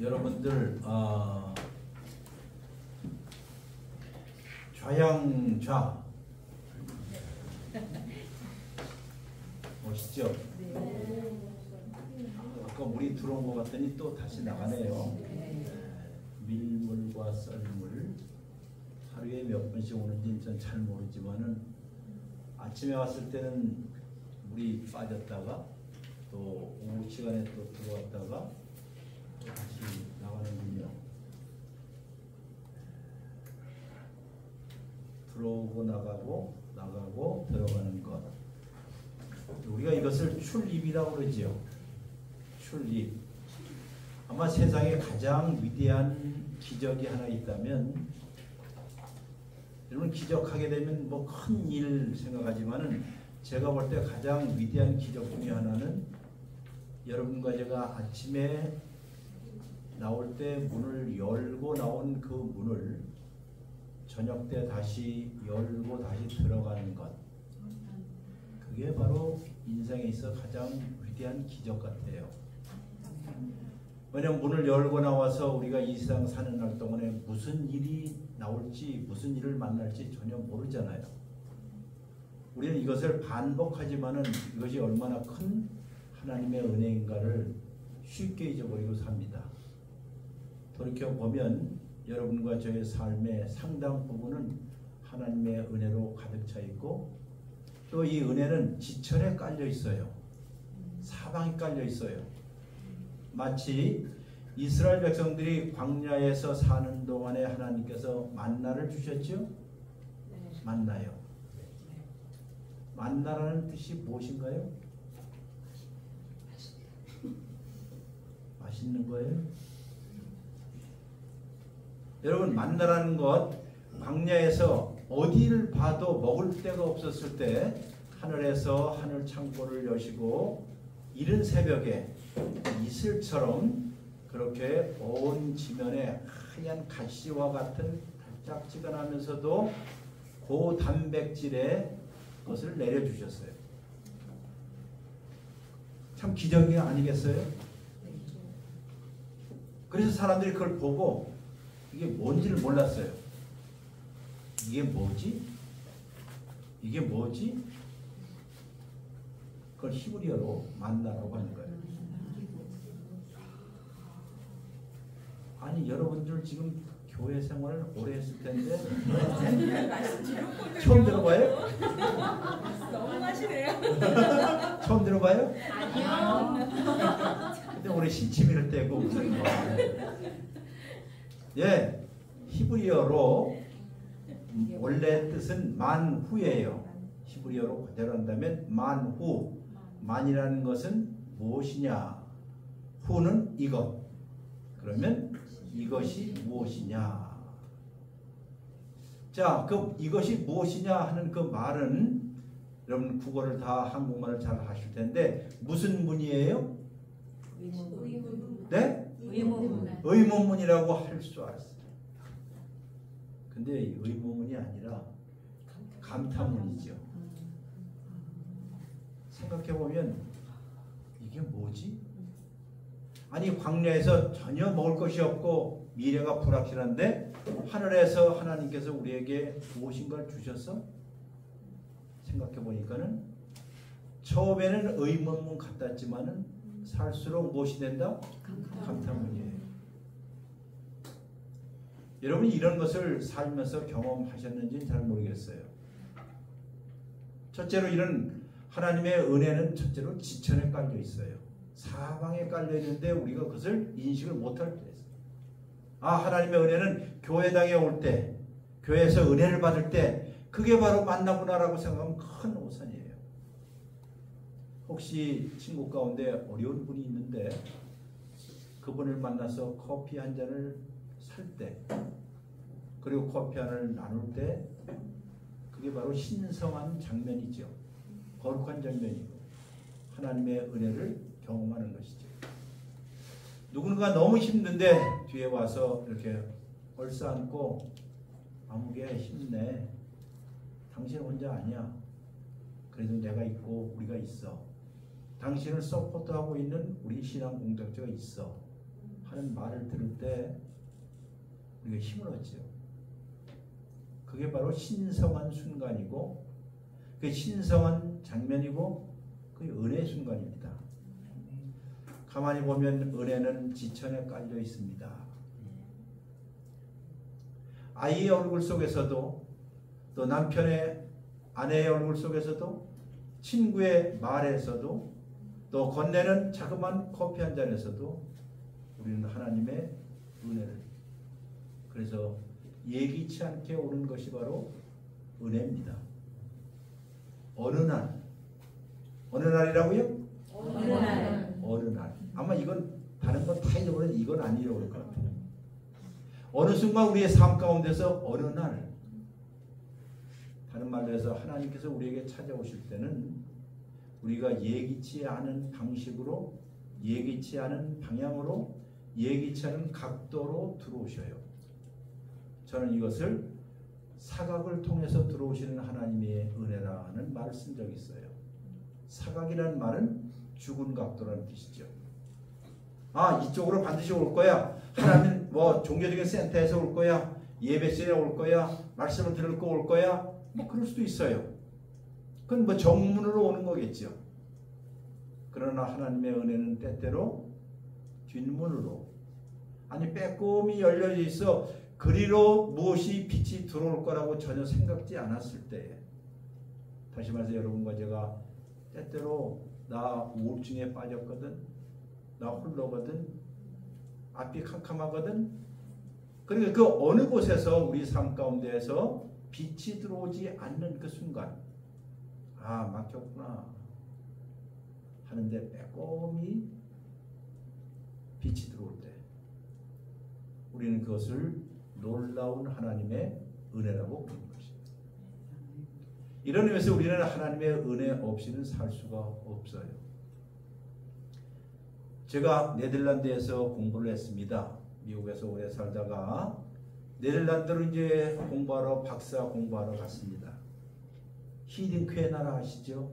여러분들 좌양좌 멋있죠? 아까 물이 들어온 것 같더니 또 다시 나가네요. 밀물과 썰물 하루에 몇 번씩 오는지 전 잘 모르지만은 아침에 왔을 때는 물이 빠졌다가 또 오후 시간에 또 들어왔다가 또 다시 나가는군요. 들어오고 나가고 들어가는 것. 우리가 이것을 출입이라고 그러지요. 출입. 아마 세상에 가장 위대한 기적이 하나 있다면, 여러분 기적하게 되면 뭐 큰 일 생각하지만은 제가 볼 때 가장 위대한 기적 중에 하나는 여러분과 제가 아침에 나올 때 문을 열고 나온 그 문을 저녁 때 다시 열고 다시 들어가는 것. 그게 바로 인생에 있어 가장 위대한 기적 같아요. 왜냐하면 문을 열고 나와서 우리가 이 세상 사는 날 동안에 무슨 일이 나올지 무슨 일을 만날지 전혀 모르잖아요. 우리는 이것을 반복하지만은 이것이 얼마나 큰 하나님의 은혜인가를 쉽게 잊어버리고 삽니다. 돌이켜보면 여러분과 저의 삶의 상당 부분은 하나님의 은혜로 가득 차 있고, 또 이 은혜는 지천에 깔려 있어요. 사방에 깔려 있어요. 마치 이스라엘 백성들이 광야에서 사는 동안에 하나님께서 만나를 주셨죠? 만나요. 만나라는 뜻이 무엇인가요? 맛있는 거예요? 여러분, 만나라는 것, 광야에서 어디를 봐도 먹을 데가 없었을 때 하늘에서 하늘 창고를 여시고 이른 새벽에 이슬처럼 그렇게 온 지면에 하얀 가시와 같은 달짝지근하면서도 고단백질의 것을 내려주셨어요. 참 기적이 아니겠어요? 그래서 사람들이 그걸 보고 이게 뭔지를 몰랐어요. 이게 뭐지? 이게 뭐지? 그걸 히브리어로 만나라고 하는 거예요. 아니, 여러분들 지금 교회 생활을 오래 했을 텐데 처음 들어봐요? 너무 하시네요. 처음 들어봐요? 아니요. 근데 우리 시치미를 떼고 무슨 뭐. 예, 히브리어로 원래 뜻은 만후예요. 히브리어로 그대로 한다면 만후. 만이라는 것은 무엇이냐? 후는 이것. 그러면 이것이 무엇이냐? 자, 그 이것이 무엇이냐 하는 그 말은 여러분 국어를 다 한국말을 잘 하실 텐데 무슨 문이에요? 의문문. 네? 의문문. 의문문이라고 할 수 알았어요. 근데 의문문이 아니라 감탄문이죠. 생각해보면 이게 뭐지? 아니, 광야에서 전혀 먹을 것이 없고 미래가 불확실한데 하늘에서 하나님께서 우리에게 무엇인가를 주셨어? 생각해보니까는 처음에는 의문문 같았지만은 살수록 무엇이 된다? 감탄문이에요. 여러분이 이런 것을 살면서 경험하셨는지는 잘 모르겠어요. 첫째로 이런 하나님의 은혜는 첫째로 지천에 깔려 있어요. 사방에 깔려 있는데 우리가 그것을 인식을 못할 때 있어요. 아, 하나님의 은혜는 교회당에 올 때, 교회에서 은혜를 받을 때 그게 바로 만나구나라고 생각하면 큰 오산이에요. 혹시 친구 가운데 어려운 분이 있는데 그분을 만나서 커피 한 잔을 살 때, 그리고 커피 한 잔을 나눌 때 그게 바로 신성한 장면이죠. 거룩한 장면이고 하나님의 은혜를 경험하는 것이죠. 누군가 너무 힘든데 뒤에 와서 이렇게 얼싸안고 아무개 힘내. 당신 혼자 아니야. 그래도 내가 있고 우리가 있어. 당신을 서포트하고 있는 우리 신앙 공동체가 있어. 하는 하는 말을 들을 때 우리가 힘을 얻죠. 그게 바로 신성한 순간이고 그 신성한 장면이고 그 은혜의 순간입니다. 가만히 보면 은혜는 지천에 깔려 있습니다. 아이의 얼굴 속에서도 또 남편의 아내의 얼굴 속에서도 친구의 말에서도 또 건네는 자그마한 커피 한 잔에서도 우리는 하나님의 은혜를 그래서 예기치 않게 오는 것이 바로 은혜입니다. 어느 날이라고요? 어느 날. 아마 이건 다른 건 다 잃어버린 이건 안 잃어버릴 것 같아요. 어느 순간 우리의 삶 가운데서 어느 날 다른 말로 해서 하나님께서 우리에게 찾아오실 때는 우리가 예기치 않은 방식으로 예기치 않은 방향으로 예기치 않은 각도로 들어오셔요. 저는 이것을 사각을 통해서 들어오시는 하나님의 은혜라는 말을 쓴 적이 있어요. 사각이라는 말은 죽은 각도라는 뜻이죠. 아, 이쪽으로 반드시 올 거야. 하나님 뭐 종교적인 센터에서 올 거야. 예배실에 올 거야. 말씀을 들을 거 올 거야. 뭐 그럴 수도 있어요. 그건 뭐 정문으로 오는 거겠죠. 그러나 하나님의 은혜는 때때로 뒷문으로 아니 빼꼼히 열려져 있어 그리로 무엇이 빛이 들어올 거라고 전혀 생각지 않았을 때에 다시 말해서 여러분과 제가 때때로 나 우울증에 빠졌거든 나 홀로거든 앞이 캄캄하거든 그러니까 그 어느 곳에서 우리 삶 가운데에서 빛이 들어오지 않는 그 순간 아 막혔구나 하는데 빼꼼히 빛이 들어올 때 우리는 그것을 놀라운 하나님의 은혜라고 부르는 것입니다. 이런 의미에서 우리는 하나님의 은혜 없이는 살 수가 없어요. 제가 네덜란드에서 공부를 했습니다. 미국에서 오래 살다가 네덜란드로 이제 공부하러 박사 공부하러 갔습니다. 히딩크의 나라 아시죠?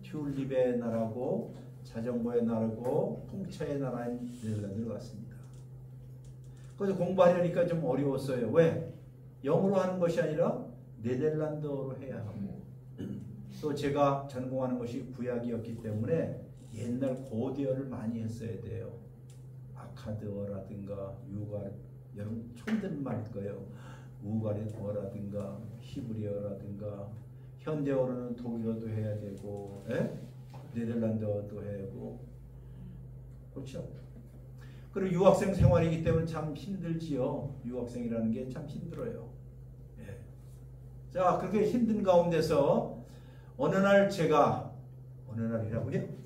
튤립의 나라고 자전거의 나라고 풍차의 나라인 네덜란드로 갔습니다. 거기서 공부하려니까 좀 어려웠어요. 왜? 영어로 하는 것이 아니라 네덜란드어로 해야 하고 또 제가 전공하는 것이 구약이었기 때문에 옛날 고대어를 많이 했어야 돼요. 아카드어라든가 유갈 여러분 처음 듣는 말일 거예요. 우가리어라든가 히브리어라든가 현대어로는 독일어도 해야 되고 네덜란드어도 해야 되고 그렇죠. 그리고 유학생 생활이기 때문에 참 힘들지요. 유학생이라는 게 참 힘들어요. 예. 자 그렇게 힘든 가운데서 어느 날 제가 어느 날이라고요?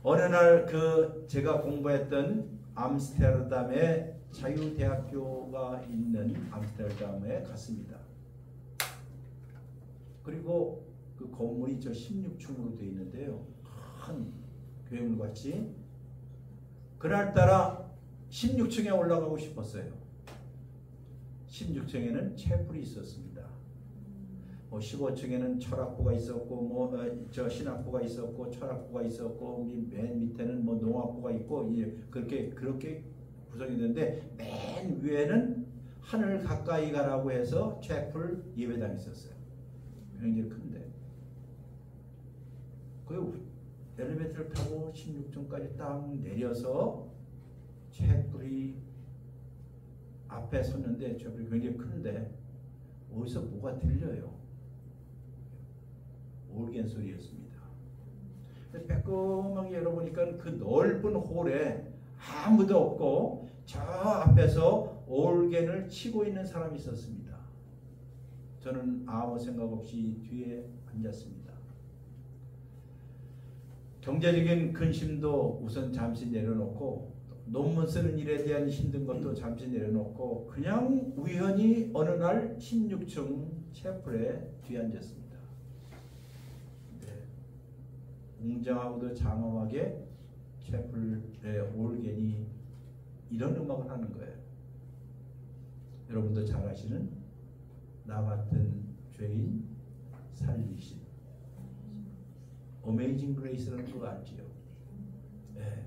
어느 날 그 제가 공부했던 암스테르담의 자유대학교가 있는 암스테르담에 갔습니다. 그리고 그 건물이 저 16층으로 되어 있는데요. 큰 교회물같이 그날따라 16층에 올라가고 싶었어요. 16층에는 채플이 있었습니다. 15층에는 철학부가 있었고 저 신학부가 있었고 철학부가 있었고 맨 밑에는 뭐 농학부가 있고 그렇게 구성이 되는데 맨 위에는 하늘 가까이 가라고 해서 채플 예배당이 있었어요. 굉장히 큰데 그 엘리베이터를 타고 16층까지 딱 내려서 채플이 앞에 섰는데 채플이 굉장히 큰데 어디서 뭐가 들려요. 올겐 소리였습니다. 빼꼼하게 열어보니까 그 넓은 홀에 아무도 없고 저 앞에서 올겐을 치고 있는 사람이 있었습니다. 저는 아무 생각 없이 뒤에 앉았습니다. 경제적인 근심도 우선 잠시 내려놓고 논문 쓰는 일에 대한 힘든 것도 잠시 내려놓고 그냥 우연히 어느 날 16층 채플에 뒤에 앉았습니다. 웅장하고도 장엄하게 채플의 올겐이 이런 음악을 하는 거예요. 여러분도 잘 아시는 나 같은 죄인 살리신 어메이징 그레이스라는 거 알지요? 네.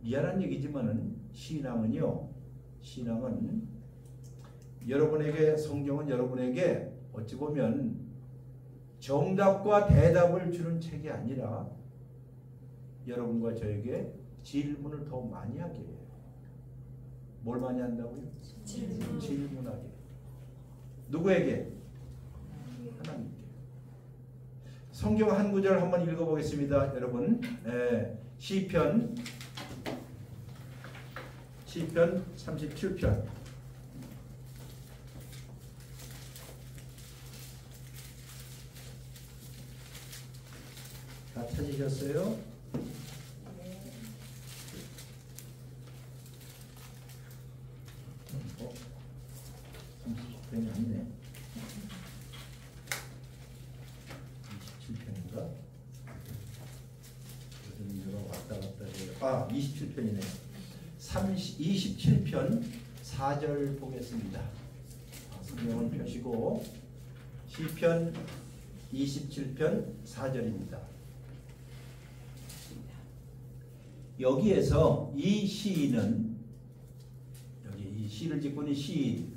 미안한 얘기지만은 신앙은 여러분에게 성경은 여러분에게 어찌 보면 정답과 대답을 주는 책이 아니라 여러분과 저에게 질문을 더 많이 하게 해요. 뭘 많이 한다고요? 질문하게. 누구에게? 하나님께. 성경 한 구절 한번 읽어보겠습니다. 여러분, 시편 37편. 다 찾으셨어요? 어? 30편이 아니네. 27편인가? 요즘 왔다 갔다 해요. 27편이네. 27편 4절 보겠습니다. 성경을 펴시고 시편 27편 4절입니다. 여기에서 이 시인은 여기 이 시를 짓고 있는 시인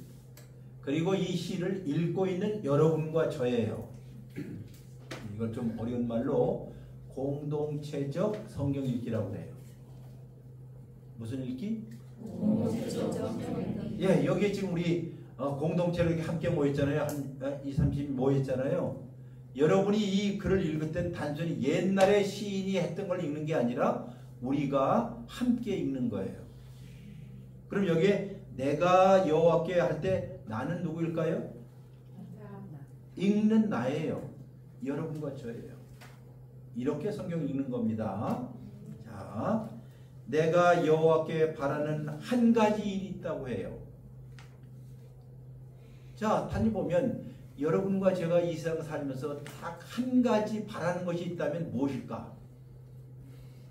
그리고 이 시를 읽고 있는 여러분과 저예요. 이걸 좀 어려운 말로 공동체적 성경 읽기라고 해요. 무슨 읽기? 예, 여기에 지금 우리 공동체로 이렇게 함께 모였잖아요. 한 20, 30 모였잖아요. 여러분이 이 글을 읽을 땐 단순히 옛날에 시인이 했던 걸 읽는 게 아니라 우리가 함께 읽는 거예요. 그럼 여기에 내가 여호와께 할 때 나는 누구일까요? 읽는 나예요. 여러분과 저예요. 이렇게 성경 읽는 겁니다. 자, 내가 여호와께 바라는 한 가지 일이 있다고 해요. 자, 단히 보면 여러분과 제가 이 세상 살면서 딱 한 가지 바라는 것이 있다면 무엇일까?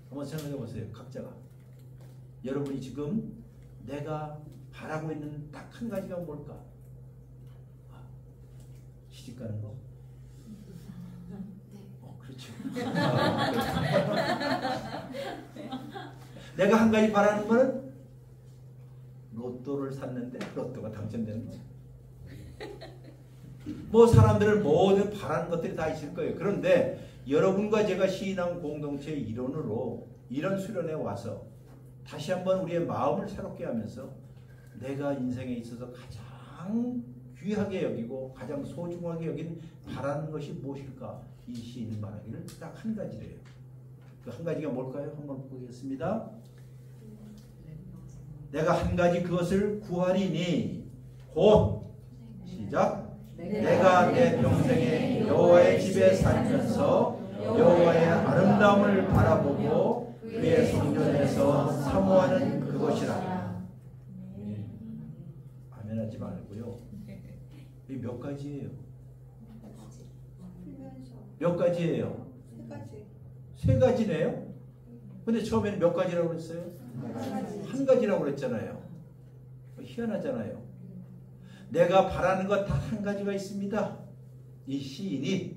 한번 생각해 보세요. 각자가. 여러분이 지금 내가 바라고 있는 딱 한 가지가 뭘까? 시집 가는 거? 그렇죠. 내가 한 가지 바라는 거는 로또를 샀는데 로또가 당첨되는 거예요. 뭐 사람들은 모든 바라는 것들이 다 있을 거예요. 그런데 여러분과 제가 시인한 공동체의 일원으로 이런 수련에 와서 다시 한번 우리의 마음을 새롭게 하면서 내가 인생에 있어서 가장 귀하게 여기고 가장 소중하게 여긴 바라는 것이 무엇일까? 이 시인이 말하기를 딱 한 가지래요. 그 한 가지가 뭘까요? 한번 보겠습니다. 내가 한 가지 그것을 구하리니 곧 시작. 내가 내 평생에 여호와의 집에 살면서 여호와의 아름다움을 바라보고 그의 성전에서 사모하는 그것이라. 아멘하지 말고요. 이 몇 가지예요? 몇 가지예요? 세 가지네요. 근데 처음에는 몇 가지라고 그랬어요? 한 가지라고 그랬잖아요. 희한하잖아요. 내가 바라는 것 단 한 가지가 있습니다. 이 시인이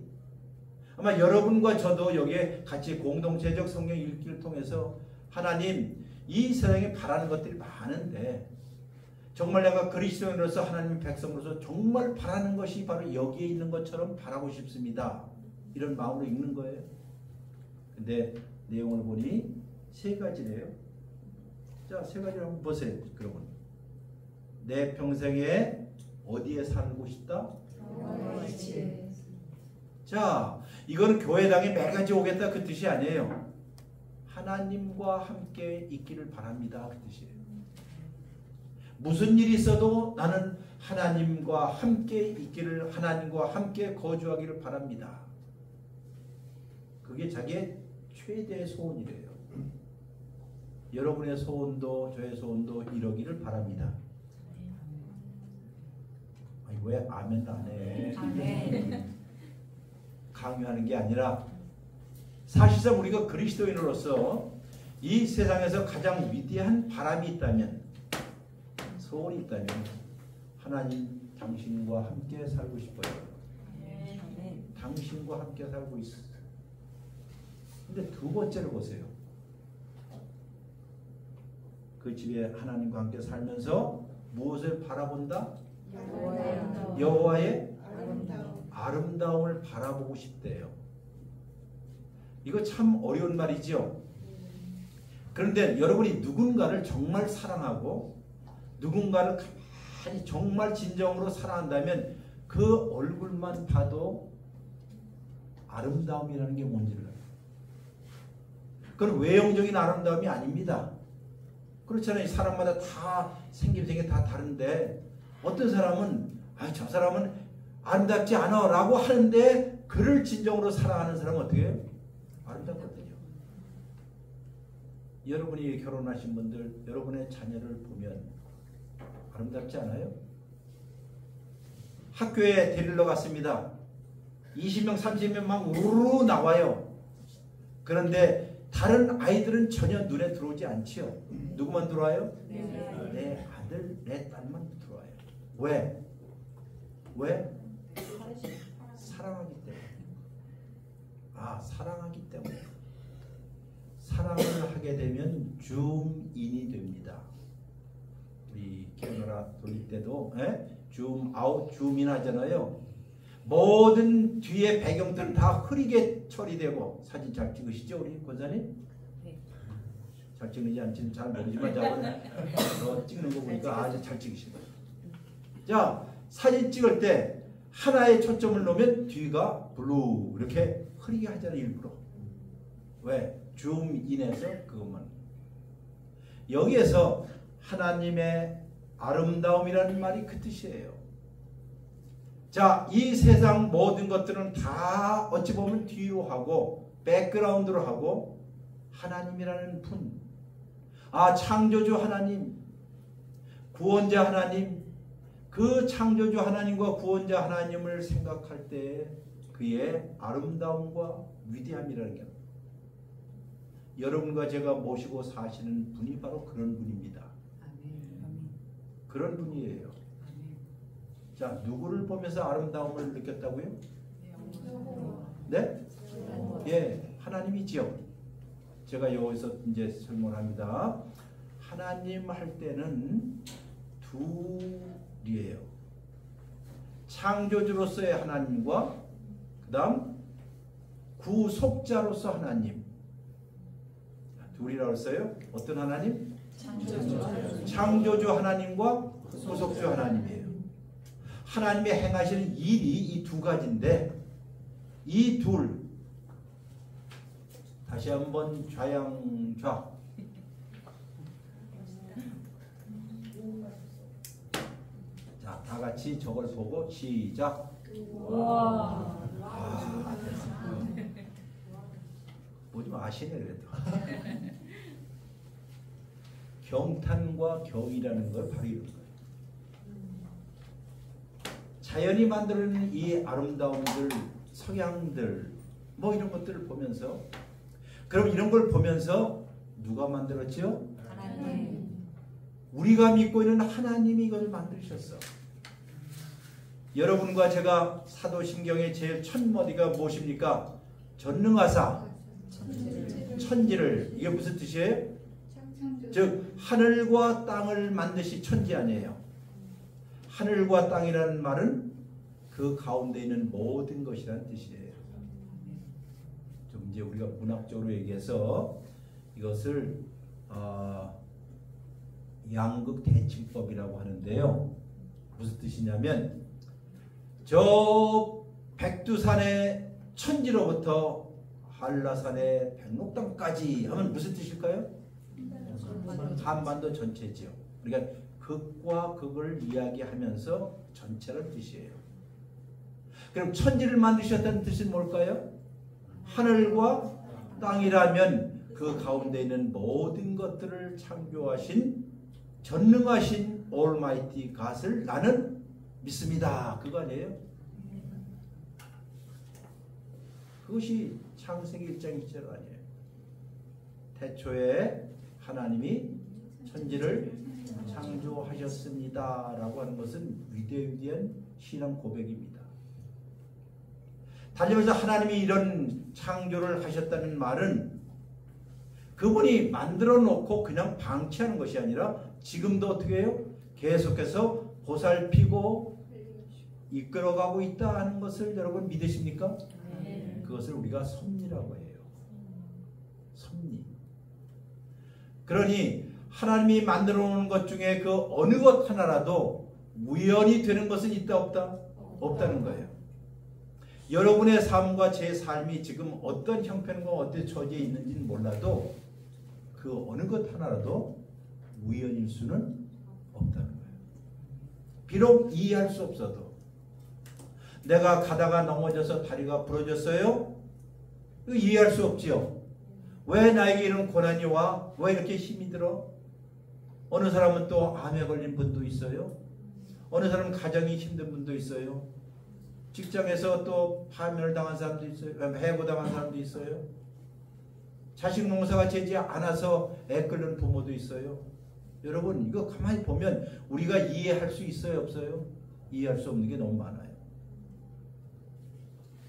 아마 여러분과 저도 여기에 같이 공동체적 성경 읽기를 통해서 하나님 이 세상에 바라는 것들이 많은데 정말 내가 그리스도인으로서 하나님의 백성으로서 정말 바라는 것이 바로 여기에 있는 것처럼 바라고 싶습니다. 이런 마음으로 읽는 거예요. 근데 내용을 보니 세 가지래요. 자, 세 가지를 한번 보세요. 그러면 내 평생에 어디에 살고 싶다? 자, 이거는 교회당에 매가지 오겠다 그 뜻이 아니에요. 하나님과 함께 있기를 바랍니다 그 뜻이에요. 무슨 일이 있어도 나는 하나님과 함께 있기를, 하나님과 함께 거주하기를 바랍니다. 그게 자기의 최대의 소원이래요. 여러분의 소원도 저의 소원도 이러기를 바랍니다. 아니, 왜 아멘 안 해? 아멘. 강요하는 게 아니라 사실상 우리가 그리스도인으로서 이 세상에서 가장 위대한 바람이 있다면, 소원이 있다면 하나님 당신과 함께 살고 싶어요. 당신과 함께 살고 있어요. 근데 두 번째로 보세요. 그 집에 하나님과 함께 살면서 무엇을 바라본다? 여호와의 여호와의 아름다움. 아름다움을 바라보고 싶대요. 이거 참 어려운 말이죠. 그런데 여러분이 누군가를 정말 사랑하고 누군가를 가만히 정말 진정으로 사랑한다면 그 얼굴만 봐도 아름다움이라는 게 뭔지를 알아요. 그건 외형적인 아름다움이 아닙니다. 그렇잖아요. 사람마다 다 생김새가 다 다른데 어떤 사람은 저 사람은 아름답지 않아 라고 하는데 그를 진정으로 사랑하는 사람은 어떻게 해요? 아름답거든요. 여러분이 결혼하신 분들 여러분의 자녀를 보면 아름답지 않아요? 학교에 데리러 갔습니다. 20명 30명 막 우르르 나와요. 그런데 다른 아이들은 전혀 눈에 들어오지 않지요. 누구만 들어와요? 내 아들, 내 딸만 들어와요. 왜? 왜? 사랑하기 때문에. 사랑하기 때문에. 사랑을 하게 되면 줌인이 됩니다. 우리 캐노라 돌릴 때도 줌 아웃, 줌인 하잖아요. 모든 뒤에 배경들은 다 흐리게 처리되고. 사진 잘 찍으시죠 우리 권사님? 네. 잘 찍는지 안 찍는지 잘 모르지만 찍는 거 보니까 아주 잘 찍으신다. 자, 사진 찍을 때 하나에 초점을 놓으면 뒤가 블루 이렇게 흐리게 하잖아요. 일부러. 왜? 줌인해서 그것만. 여기에서 하나님의 아름다움이라는 말이 그 뜻이에요. 자, 이 세상 모든 것들은 다 어찌 보면 뒤로 하고 백그라운드로 하고 하나님이라는 분, 창조주 하나님, 구원자 하나님, 그 창조주 하나님과 구원자 하나님을 생각할 때 그의 아름다움과 위대함이라는 게 여러분과 제가 모시고 사시는 분이 바로 그런 분입니다. 그런 분이에요. 자, 누구를 보면서 아름다움을 느꼈다고요? 네? 예, 하나님이지요. 제가 여기서 이제 설명합니다. 하나님 할 때는 둘이에요. 창조주로서의 하나님과 그 다음 구속자로서 하나님. 둘이라고 했어요. 어떤 하나님? 창조주 하나님과 구속주 하나님이에요. 하나님의 행하시는 일이 이 두 가지인데 이 둘 다시 한번 좌양좌 자, 다 같이 저걸 보고 시작. 와. 뭐 좀 아시네 그래도. 경탄과 경이라는 걸 바로 이런 거예요. 자연이 만드는 이 아름다움들, 석양들, 뭐 이런 것들을 보면서, 그럼 이런 걸 보면서 누가 만들었지요? 하나님. 우리가 믿고 있는 하나님이 이걸 만드셨어. 여러분과 제가 사도신경의 제일 첫머리가 무엇입니까? 전능하사 천지를, 이게 무슨 뜻이에요? 즉 하늘과 땅을 만드시 천지 아니에요. 하늘과 땅이라는 말은 그 가운데 있는 모든 것이라는 뜻이에요. 좀 이제 우리가 문학적으로 얘기해서 이것을 양극 대칭법이라고 하는데요. 무슨 뜻이냐면 저 백두산의 천지로부터 한라산의 백록당까지 하면 무슨 뜻일까요? 한반도 전체지요. 그러니까 극과 극을 이야기하면서 전체라는 뜻이에요. 그럼 천지를 만드셨다는 뜻은 뭘까요? 하늘과 땅이라면 그 가운데 있는 모든 것들을 창조하신 전능하신 올마이티 갓을 나는 믿습니다. 그거 아니에요? 그것이 창세기 1장 1절 아니에요. 태초에 하나님이 천지를 창조하셨습니다 라고 하는 것은 위대한 신앙 고백입니다. 달리 말해서 하나님이 이런 창조를 하셨다는 말은 그분이 만들어 놓고 그냥 방치하는 것이 아니라 지금도 어떻게 해요? 계속해서 보살피고 이끌어가고 있다 하는 것을 여러분 믿으십니까? 네. 그것을 우리가 섭리라고 해요. 섭리. 그러니 하나님이 만들어 놓은 것 중에 그 어느 것 하나라도 우연히 되는 것은 있다 없다? 없다는 거예요. 여러분의 삶과 제 삶이 지금 어떤 형편과 어떤 처지에 있는지는 몰라도 그 어느 것 하나라도 우연일 수는 없다는 거예요. 비록 이해할 수 없어도 내가 가다가 넘어져서 다리가 부러졌어요? 이해할 수 없지요. 왜 나에게 이런 고난이 와? 왜 이렇게 힘이 들어? 어느 사람은 또 암에 걸린 분도 있어요. 어느 사람은 가정이 힘든 분도 있어요. 직장에서 또 파면을 당한 사람도 있어요. 해고당한 사람도 있어요. 자식 농사가 되지 않아서 애 끓는 부모도 있어요. 여러분 이거 가만히 보면 우리가 이해할 수 있어요 없어요? 이해할 수 없는 게 너무 많아요.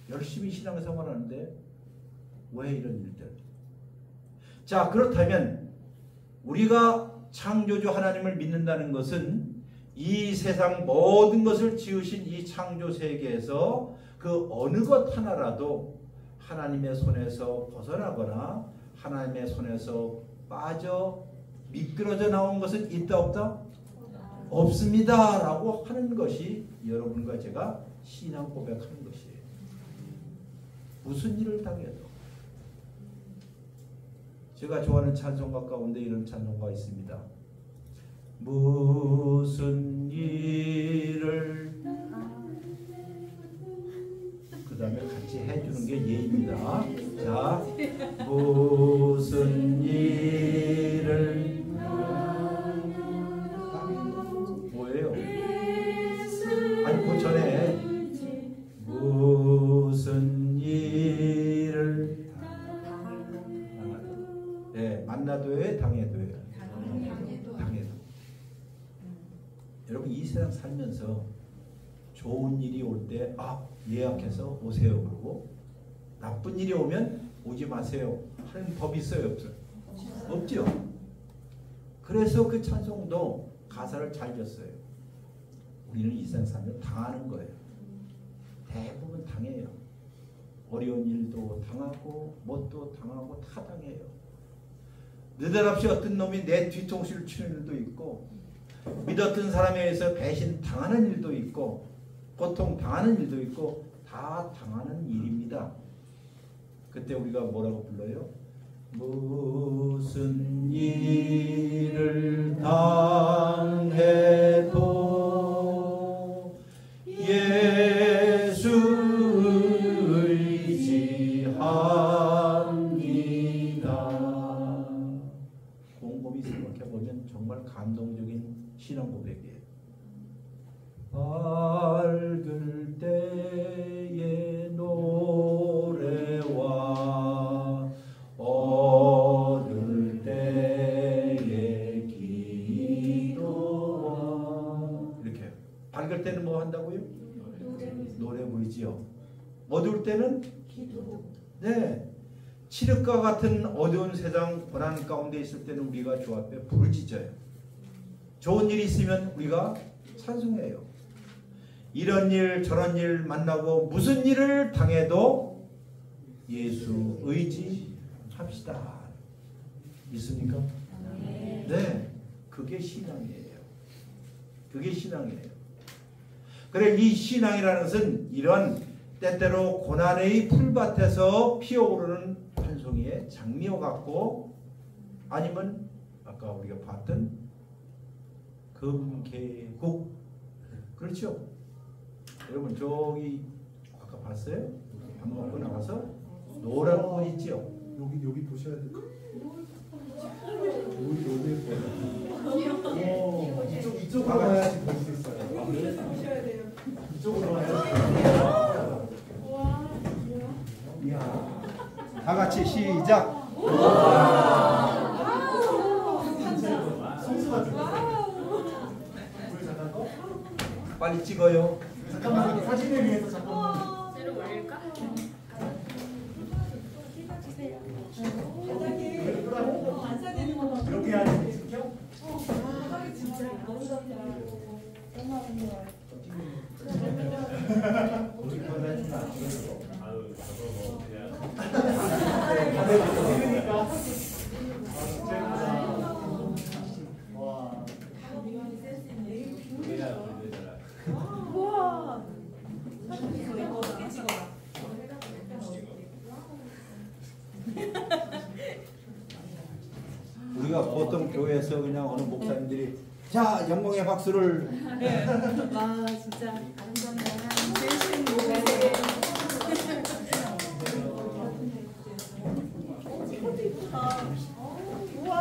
열심히 신앙생활하는데 왜 이런 일들? 자, 그렇다면 우리가 창조주 하나님을 믿는다는 것은 이 세상 모든 것을 지으신 이 창조 세계에서 그 어느 것 하나라도 하나님의 손에서 벗어나거나 하나님의 손에서 빠져 미끄러져 나온 것은 있다 없다? 없습니다 라고 하는 것이 여러분과 제가 신앙 고백하는 것이에요. 무슨 일을 당해도. 제가 좋아하는 찬송가 가운데 이런 찬송가 있습니다. 무슨 일을 그 다음에 같이 해주는 게 예입니다. 자, 무슨 일을 뭐예요? 아니 그 전에 무슨 일을 네, 만나도에 당해도예요. 당해도. 여러분 이 세상 살면서 좋은 일이 올 때 예약해서 오세요 그러고 나쁜 일이 오면 오지 마세요 하는 법이 있어요 없어요? 없죠. 그래서 그 찬송도 가사를 잘 졌어요. 우리는 이 세상 살면 당하는 거예요. 대부분 당해요. 어려운 일도 당하고 뭣도 당하고 다 당해요. 느닷없이 어떤 놈이 내 뒤통수를 치는 일도 있고 믿었던 사람에 의해서 배신 당하는 일도 있고 고통 당하는 일도 있고 다 당하는 일입니다. 그때 우리가 뭐라고 불러요? 무슨 일을 당해도 예수 의지합니다. 곰곰이 생각해보면 정말 감동적인 신앙 고백이에요. 밝을 때의 노래와 어두울 때의 기도와 이렇게 밝을 때는 뭐 한다고요? 노래 부르지요. 어두울 때는 기도. 네, 칠흑과 같은 어두운 세상 고난 가운데 있을 때는 우리가 주 앞에 부르짖어요. 좋은 일이 있으면 우리가 찬송해요. 이런 일 저런 일 만나고 무슨 일을 당해도 예수 의지합시다. 믿습니까? 네, 그게 신앙이에요. 그게 신앙이에요. 그래 이 신앙이라는 것은 이런 때때로 고난의 풀밭에서 피어오르는 한 송이의 장미와 같고 아니면 아까 우리가 봤던 금계국 그렇죠? 여러분 저기 아까 봤어요? 밥 먹고 나가서 노란 꽃 있죠? 여기 보셔야 돼요. 여기 이쪽으로 와야지 볼 수 있어요. 이쪽으로 와야지. 이야. 다 같이 시작. 빨리 찍어요. 잠깐만 사진을 위해서 잠깐만. 새로 올릴까? 주세요. 너무 아름다워. 아유, 저도 뭐 그냥 와. 그래야 되더라. 우와. 이거 어떻게 찍어라? 우리가 보통 교회에서 그냥 어느 목사님들이 자 영광의 박수를 와 진짜 아름답네요. 제일 좋은 우와.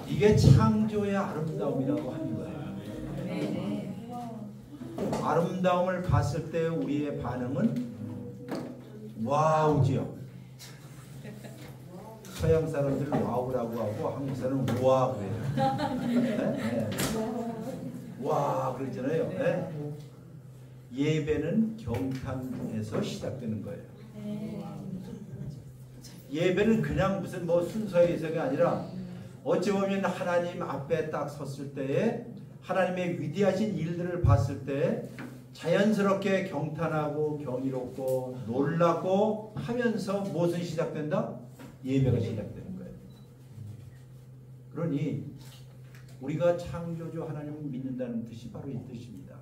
이게 창조의 아름다움이라고 하는 거예요. 아름다움을 봤을 때 우리의 반응은 와우지요. 서양 사람들은 와우라고 하고 한국 사람은 우와 그래요. 네? 네. 와 그러잖아요. 네? 예배는 경탄에서 시작되는 거예요. 예배는 그냥 무슨 뭐 순서의 예배가 아니라 어찌 보면 하나님 앞에 딱 섰을 때에 하나님의 위대하신 일들을 봤을 때 자연스럽게 경탄하고 경이롭고 놀라고 하면서 무엇이 시작된다? 예배가 시작되는 거예요. 그러니 우리가 창조주 하나님을 믿는다는 뜻이 바로 이 뜻입니다.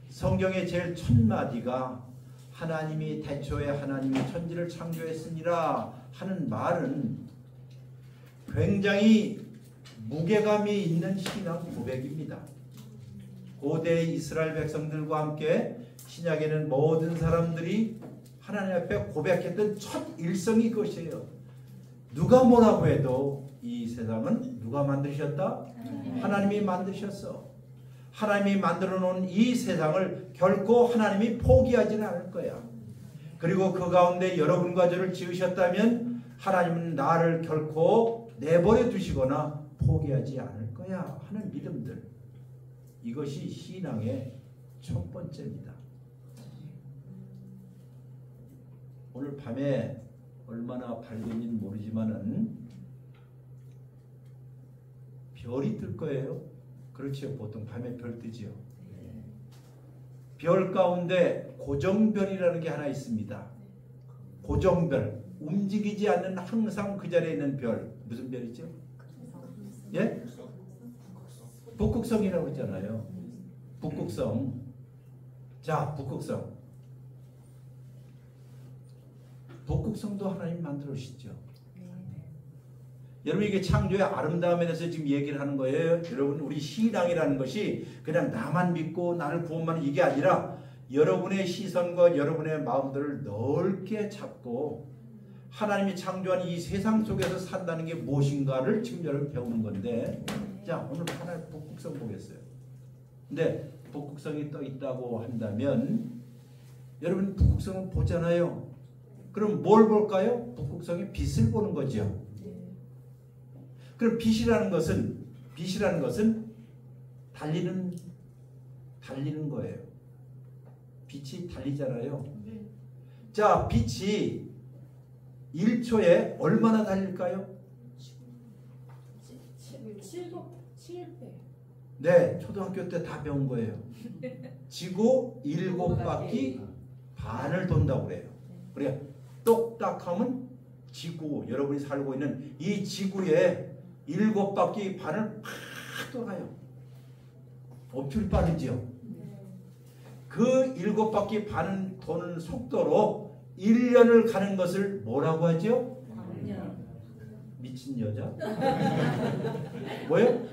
성경의 제일 첫 마디가 하나님이 태초에 하나님이 천지를 창조했으니라 하는 말은 굉장히 무게감이 있는 신앙 고백입니다. 고대 이스라엘 백성들과 함께 신약에는 모든 사람들이 하나님 앞에 고백했던 첫 일성이 그것이에요. 누가 뭐라고 해도 이 세상은 누가 만드셨다? 하나님이 만드셨어. 하나님이 만들어 놓은 이 세상을 결코 하나님이 포기하지는 않을 거야. 그리고 그 가운데 여러분과 저를 지으셨다면 하나님은 나를 결코 내버려 두시거나 포기하지 않을 거야 하는 믿음들. 이것이 신앙의 첫 번째입니다. 오늘 밤에 얼마나 밝은지는 모르지만은 별이 뜰 거예요. 그렇죠. 보통 밤에 별 뜨지요. 별 가운데 고정별이라는 게 하나 있습니다. 고정별, 움직이지 않는 항상 그 자리에 있는 별. 무슨 별이죠? 예? 북극성이라고 했잖아요. 북극성. 자, 북극성. 북극성도 하나님 만들어주시죠. 여러분 이게 창조의 아름다움에 대해서 지금 얘기를 하는 거예요. 여러분 우리 신앙이라는 것이 그냥 나만 믿고 나를 구원만 이게 아니라 여러분의 시선과 여러분의 마음들을 넓게 잡고 하나님이 창조한 이 세상 속에서 산다는 게 무엇인가를 지금 여러분 배우는 건데, 자 오늘 하나의 북극성 보겠어요. 근데 북극성이 떠 있다고 한다면 여러분 북극성을 보잖아요. 그럼 뭘 볼까요? 북극성의 빛을 보는 거죠. 그럼 빛이라는 것은 달리는 거예요. 빛이 달리잖아요. 자, 빛이 1초에 얼마나 달릴까요? 7배. 네, 초등학교 때 다 배운 거예요. 지구 7바퀴 반을 돈다고 그래요. 그래 똑딱하면 지구, 여러분이 살고 있는 이 지구에 7바퀴 반을 팍 돌아요. 엄청 빠르죠. 그 7바퀴 반을 도는 속도로 1년을 가는 것을 뭐라고 하죠? 미친 여자? 뭐요?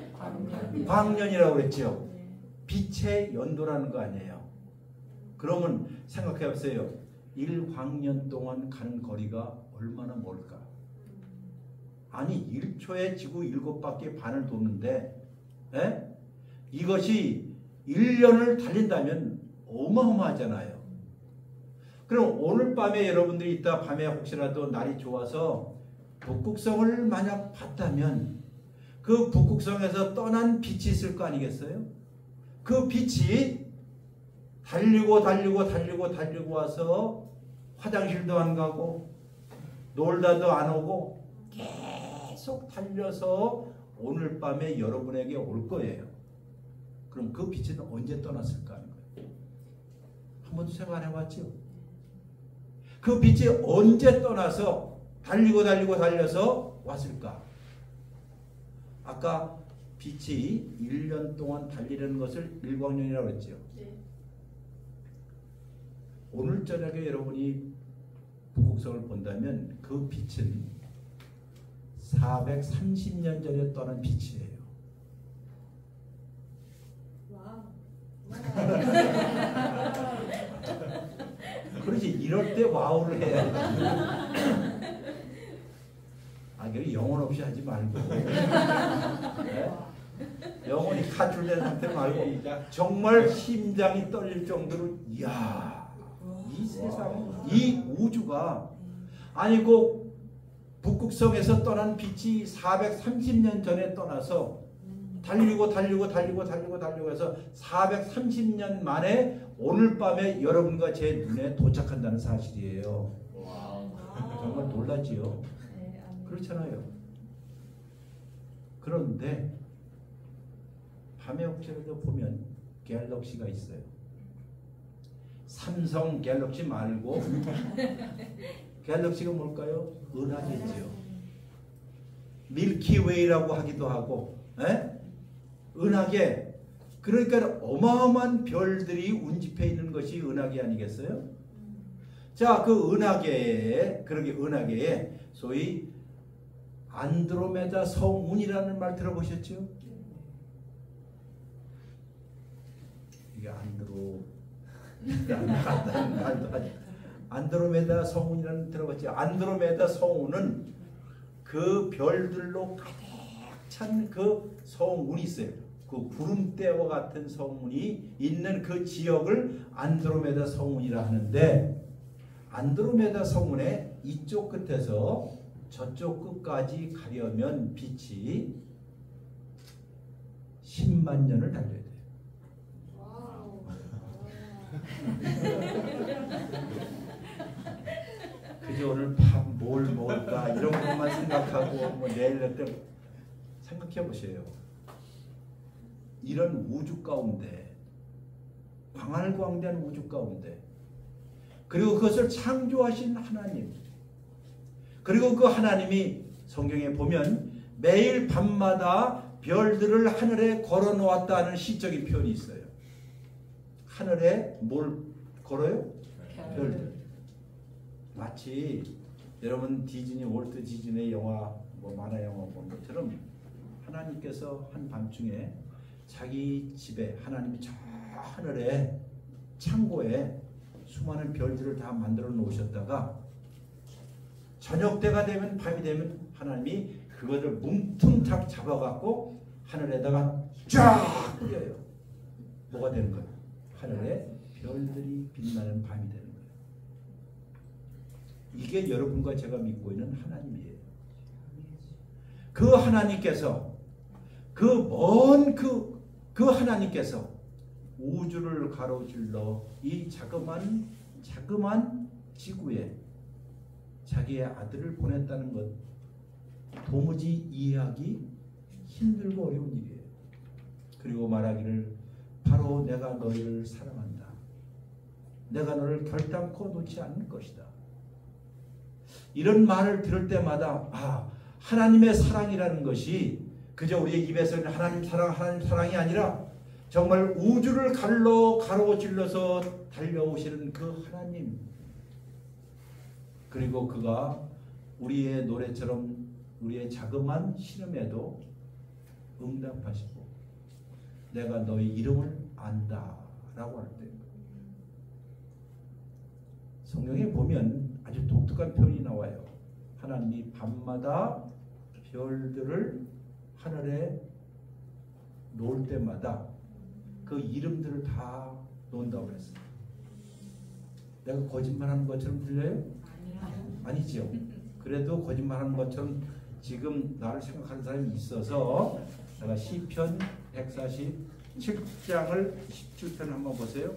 광년이라고 그랬죠. 빛의 연도라는 거 아니에요. 그러면 생각해 보세요. 1광년 동안 가는 거리가 얼마나 멀까? 아니 1초에 지구 7바퀴 반을 도는데 이것이 1년을 달린다면 어마어마하잖아요. 그럼 오늘 밤에 여러분들이 이따 밤에 혹시라도 날이 좋아서 북극성을 만약 봤다면 그 북극성에서 떠난 빛이 있을 거 아니겠어요? 그 빛이 달리고 와서 화장실도 안 가고 놀다도 안 오고 계속 달려서 오늘 밤에 여러분에게 올 거예요. 그럼 그 빛은 언제 떠났을까 하는 거예요. 한 번도 생각 안 해봤죠? 그 빛이 언제 떠나서 달려서 왔을까? 아까 빛이 1년 동안 달리는 것을 일광년이라고 했죠. 네. 오늘 저녁에 여러분이 북극성을 본다면 그 빛은 430년 전에 떠난 빛이에요. 와우. 그렇지, 이럴 때 와우를 해야지. 그래 영혼 없이 하지 말고, 네? 영혼이 가출된 상태 말고 정말 심장이 떨릴 정도로 이야, 이 세상, 이 우주가 아니고 북극성에서 떠난 빛이 430년 전에 떠나서 달리고 해서 430년 만에 오늘 밤에 여러분과 제 눈에 도착한다는 사실이에요. 와우. 정말 놀라지요. 그렇잖아요. 그런데 밤의 옥체에도 보면 갤럭시가 있어요. 삼성 갤럭시 말고 갤럭시가 뭘까요? 은하계지요. 밀키웨이라고 하기도 하고, 은하계. 그러니까 어마어마한 별들이 운집해 있는 것이 은하계 아니겠어요? 자, 그 은하계에, 그러게 은하계에 소위 안드로메다 성운이라는 말 들어보셨죠? 이게 안드로메다 성운이라는 들어봤죠? 안드로메다 성운은 그 별들로 가득 찬 그 성운이 있어요. 그 구름대와 같은 성운이 있는 그 지역을 안드로메다 성운이라 하는데, 안드로메다 성운의 이쪽 끝에서 저쪽 끝까지 가려면 빛이 10만 년을 달려야 돼요. 와우. 그저 오늘 밥 뭘 먹을까 이런 것만 생각하고 뭐 내일 때 생각해 보세요. 이런 우주 가운데, 광활광대한 우주 가운데, 그리고 그것을 창조하신 하나님, 그리고 그 하나님이 성경에 보면 매일 밤마다 별들을 하늘에 걸어 놓았다는 시적인 표현이 있어요. 하늘에 뭘 걸어요? 별들. 마치 여러분 디즈니, 월트 디즈니 영화, 뭐 만화 영화 본 것처럼 하나님께서 한밤중에 자기 집에, 하나님이 저 하늘에 창고에 수많은 별들을 다 만들어 놓으셨다가 저녁 때가 되면, 밤이 되면 하나님이 그것을 뭉퉁탁 잡아갖고 하늘에다가 쫙 뿌려요. 뭐가 되는 거예요? 하늘에 별들이 빛나는 밤이 되는 거예요. 이게 여러분과 제가 믿고 있는 하나님이에요. 그 하나님께서, 그 먼 그 하나님께서 우주를 가로질러 이 자그만 지구에 자기의 아들을 보냈다는 것, 도무지 이해하기 힘들고 어려운 일이에요. 그리고 말하기를 바로 내가 너희를 사랑한다. 내가 너를 결단코 놓지 않을 것이다. 이런 말을 들을 때마다 하나님의 사랑이라는 것이 그저 우리의 입에서는 하나님 사랑이 아니라 정말 우주를 가로질러서 달려오시는 그 하나님, 그리고 그가 우리의 노래처럼 우리의 자그마한 신음에도 응답하시고 내가 너희 이름을 안다 라고 할 때, 성경에 보면 아주 독특한 표현이 나와요. 하나님이 밤마다 별들을 하늘에 놓을 때마다 그 이름들을 다 놓는다고 그랬어요. 내가 거짓말하는 것처럼 들려요? 아니죠. 그래도 거짓말하는 것처럼 지금 나를 생각하는 사람이 있어서 제가 시편 147장을 17편 한번 보세요.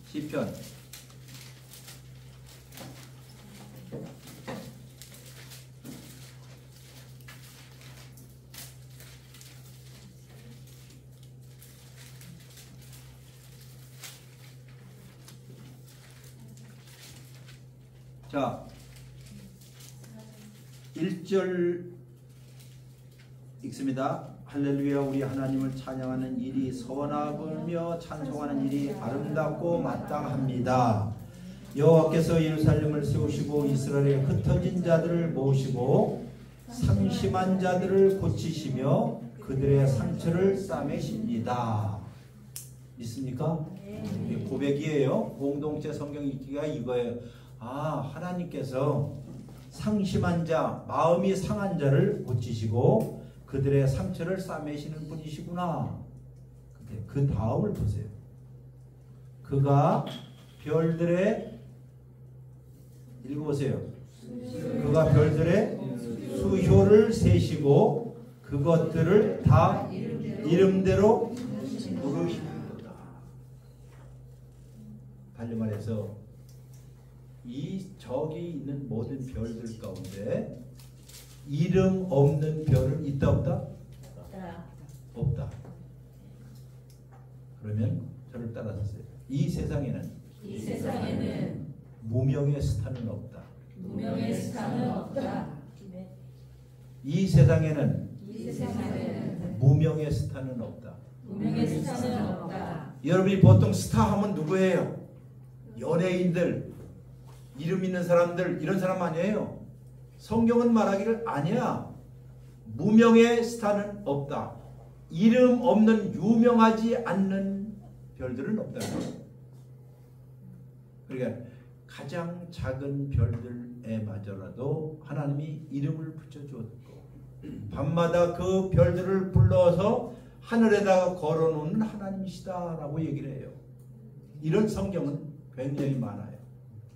시편 147장 자, 1절 읽습니다. 할렐루야. 우리 하나님을 찬양하는 일이 선하며 찬송하는 일이 아름답고 마땅합니다. 여호와께서 예루살렘을 세우시고 이스라엘의 흩어진 자들을 모으시고 상심한 자들을 고치시며 그들의 상처를 싸매십니다. 믿습니까? 이게 고백이에요. 공동체 성경 읽기가 이거예요. 아, 하나님께서 상심한 자, 마음이 상한 자를 고치시고 그들의 상처를 싸매시는 분이시구나. 근데 그 다음을 보세요. 그가 별들의 읽어보세요. 그가 별들의 수효를 세시고 그것들을 다 이름대로 부르시는도다. 달리 말해서 이 저기 있는 모든 별들 가운데 이름 없는 별은 있다 없다? 없다. 그러면 저를 따라서세요. 이 세상에는 무명의 스타는 없다. 이 세상에는 무명의 스타는 없다. 여러분이 보통 스타 하면 누구예요? 연예인들, 이름 있는 사람들, 이런 사람 아니에요. 성경은 말하기를 아니야. 무명의 스타는 없다. 이름 없는 유명하지 않는 별들은 없다. 그러니까 가장 작은 별들에 마저라도 하나님이 이름을 붙여주었고 밤마다 그 별들을 불러서 하늘에다가 걸어놓는 하나님이시다라고 얘기를 해요. 이런 성경은 굉장히 많아요.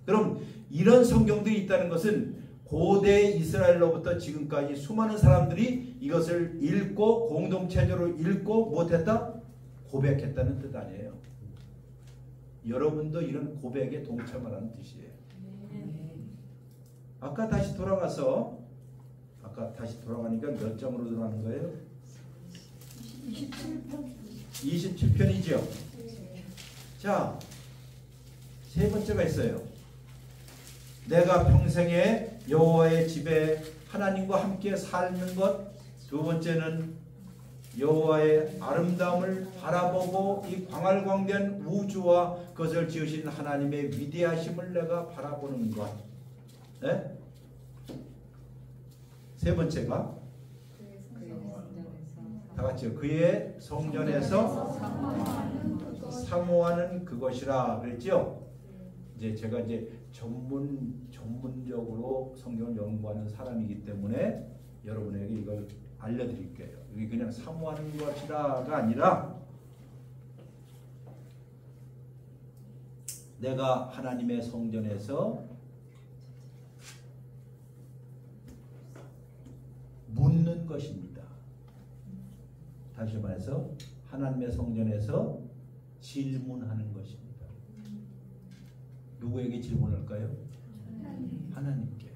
그럼 이런 성경들이 있다는 것은 고대 이스라엘로부터 지금까지 수많은 사람들이 이것을 읽고 공동체적으로 읽고 못했다? 고백했다는 뜻 아니에요. 여러분도 이런 고백에 동참하라는 뜻이에요. 아까 다시 돌아가니까 몇 장으로 들어가는 거예요? 27편이죠. 자, 세 번째가 있어요. 내가 평생에 여호와의 집에 하나님과 함께 살는 것. 두 번째는 여호와의 아름다움을 바라보고 이 광활광대한 우주와 그것을 지으신 하나님의 위대하심을 내가 바라보는 것. 네? 세 번째가 다 같이요. 그의 성전에서 사모하는 그것이라 그랬죠. 이제 제가 전문적으로 성경을 연구하는 사람이기 때문에 여러분에게 이걸 알려드릴게요. 이게 그냥 사모하는 것이라가 아니라 내가 하나님의 성전에서 묻는 것입니다. 다시 말해서 하나님의 성전에서 질문하는 것입니다. 누구에게 질문할까요? 하나님께.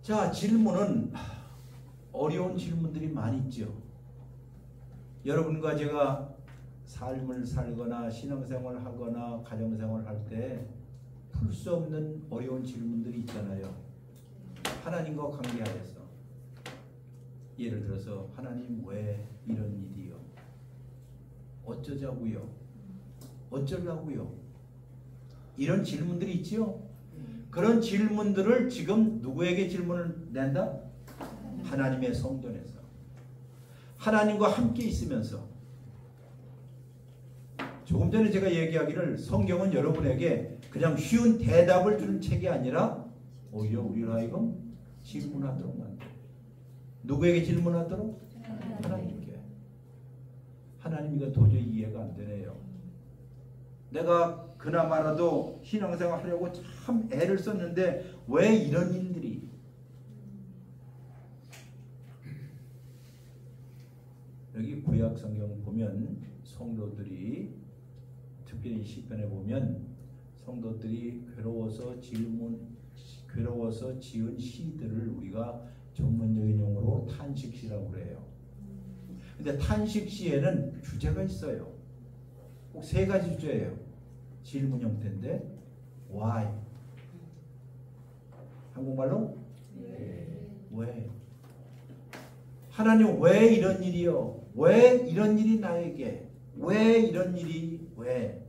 자, 질문은 어려운 질문들이 많이 있죠. 여러분과 제가 삶을 살거나 신앙생활을 하거나 가정생활을 할 때 풀 수 없는 어려운 질문들이 있잖아요. 하나님과 관계하여서. 예를 들어서 하나님 왜 이런 일이요? 어쩌자고요? 어쩌려고요? 이런 질문들이 있지요. 그런 질문들을 지금 누구에게 질문을 낸다? 하나님의 성전에서. 하나님과 함께 있으면서. 조금 전에 제가 얘기하기를 성경은 여러분에게 그냥 쉬운 대답을 주는 책이 아니라 오히려 우리를 하여금 질문하도록 만들어요. 누구에게 질문하도록? 하나님께. 하나님 이거 도저히 이해가 안 되네요. 내가 그나마라도 신앙생활 하려고 참 애를 썼는데 왜 이런 일들이? 여기 구약 성경 보면 성도들이 특별히 시편에 보면 성도들이 괴로워서 지은 시들을 우리가 전문적인 용어로 탄식시라고 그래요. 근데 탄식시에는 주제가 있어요. 꼭 세 가지 주제예요. 질문 형태인데 why? 한국말로 왜? 하나님 왜 이런 일이요? 왜 이런 일이 나에게? 왜 이런 일이? 왜?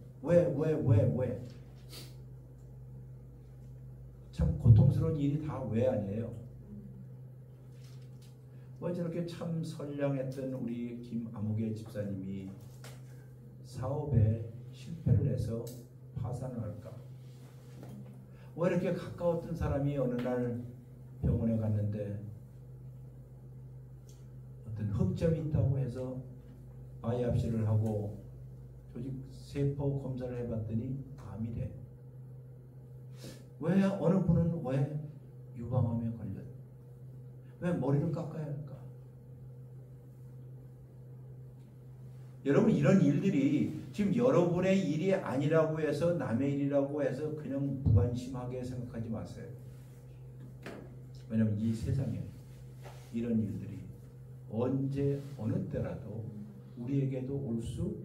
참 고통스러운 일이 다 왜 아니에요? 왜 저렇게 참 선량했던 우리 김아무개 집사님이 사업에 실패를 해서 파산을 할까? 왜 이렇게 가까웠던 사람이 어느 날 병원에 갔는데 어떤 흑점이 있다고 해서 바이옵시를 하고 조직 세포 검사를 해봤더니 암이래. 왜 어느 분은 왜 유방암에 걸렸? 왜 머리를 깎아야 할까? 여러분 이런 일들이 지금 여러분의 일이 아니라고 해서 남의 일이라고 해서 그냥 무관심하게 생각하지 마세요. 왜냐하면 이 세상에 이런 일들이 언제 어느 때라도 우리에게도 올 수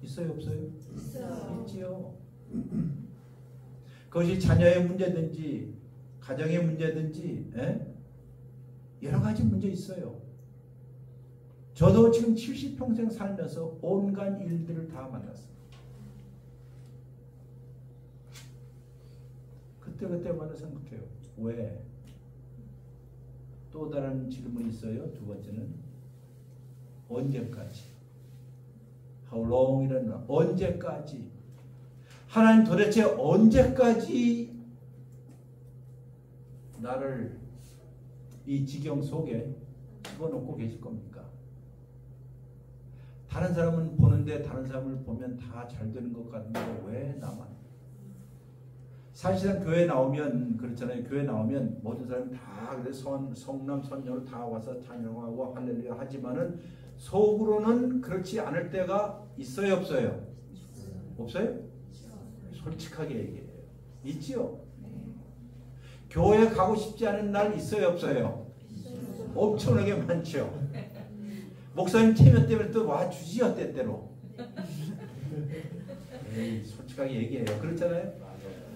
있어요 없어요? 있어요. 있지요. 그것이 자녀의 문제든지 가정의 문제든지 여러 가지 문제 있어요. 저도 지금 70평생 살면서 온갖 일들을 다 만났어요. 그때마다 생각해요. 왜? 또 다른 질문이 있어요. 두 번째는 언제까지? How long? 이런 언제까지? 하나님 도대체 언제까지 나를 이 지경 속에 집어넣고 계실 겁니까? 다른 사람은 보는데 다른 사람을 보면 다 잘 되는 것 같은데 왜 나만? 사실은 교회 나오면 그렇잖아요. 교회 나오면 모든 사람이 다 그래 성남 선녀로 다 와서 찬양하고 할렐루야 하지만은 속으로는 그렇지 않을 때가 있어요 없어요? 없어요? 솔직하게 얘기해요. 있지요? 교회 가고 싶지 않은 날 있어요 없어요? 엄청나게 많죠. 목사님 체면 때문에 또 와주지요 때때로. 에이, 솔직하게 얘기해요. 그렇잖아요?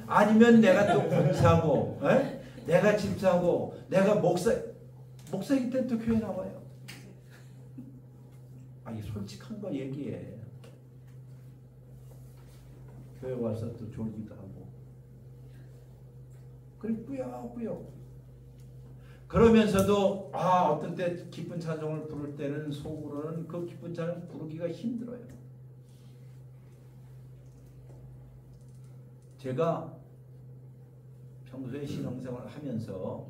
아니면 내가 또 권사하고 내가 집사하고 내가 목사이기 때문에 또 교회 나와요. 아니 솔직한 거 얘기해. 교회 와서 또 졸기도 하고 그래 꾸역꾸역 그러면서도 어떤 때 기쁜 찬송을 부를 때는 속으로는 그 기쁜 찬송 부르기가 힘들어요. 제가 평소에 신앙생활을 하면서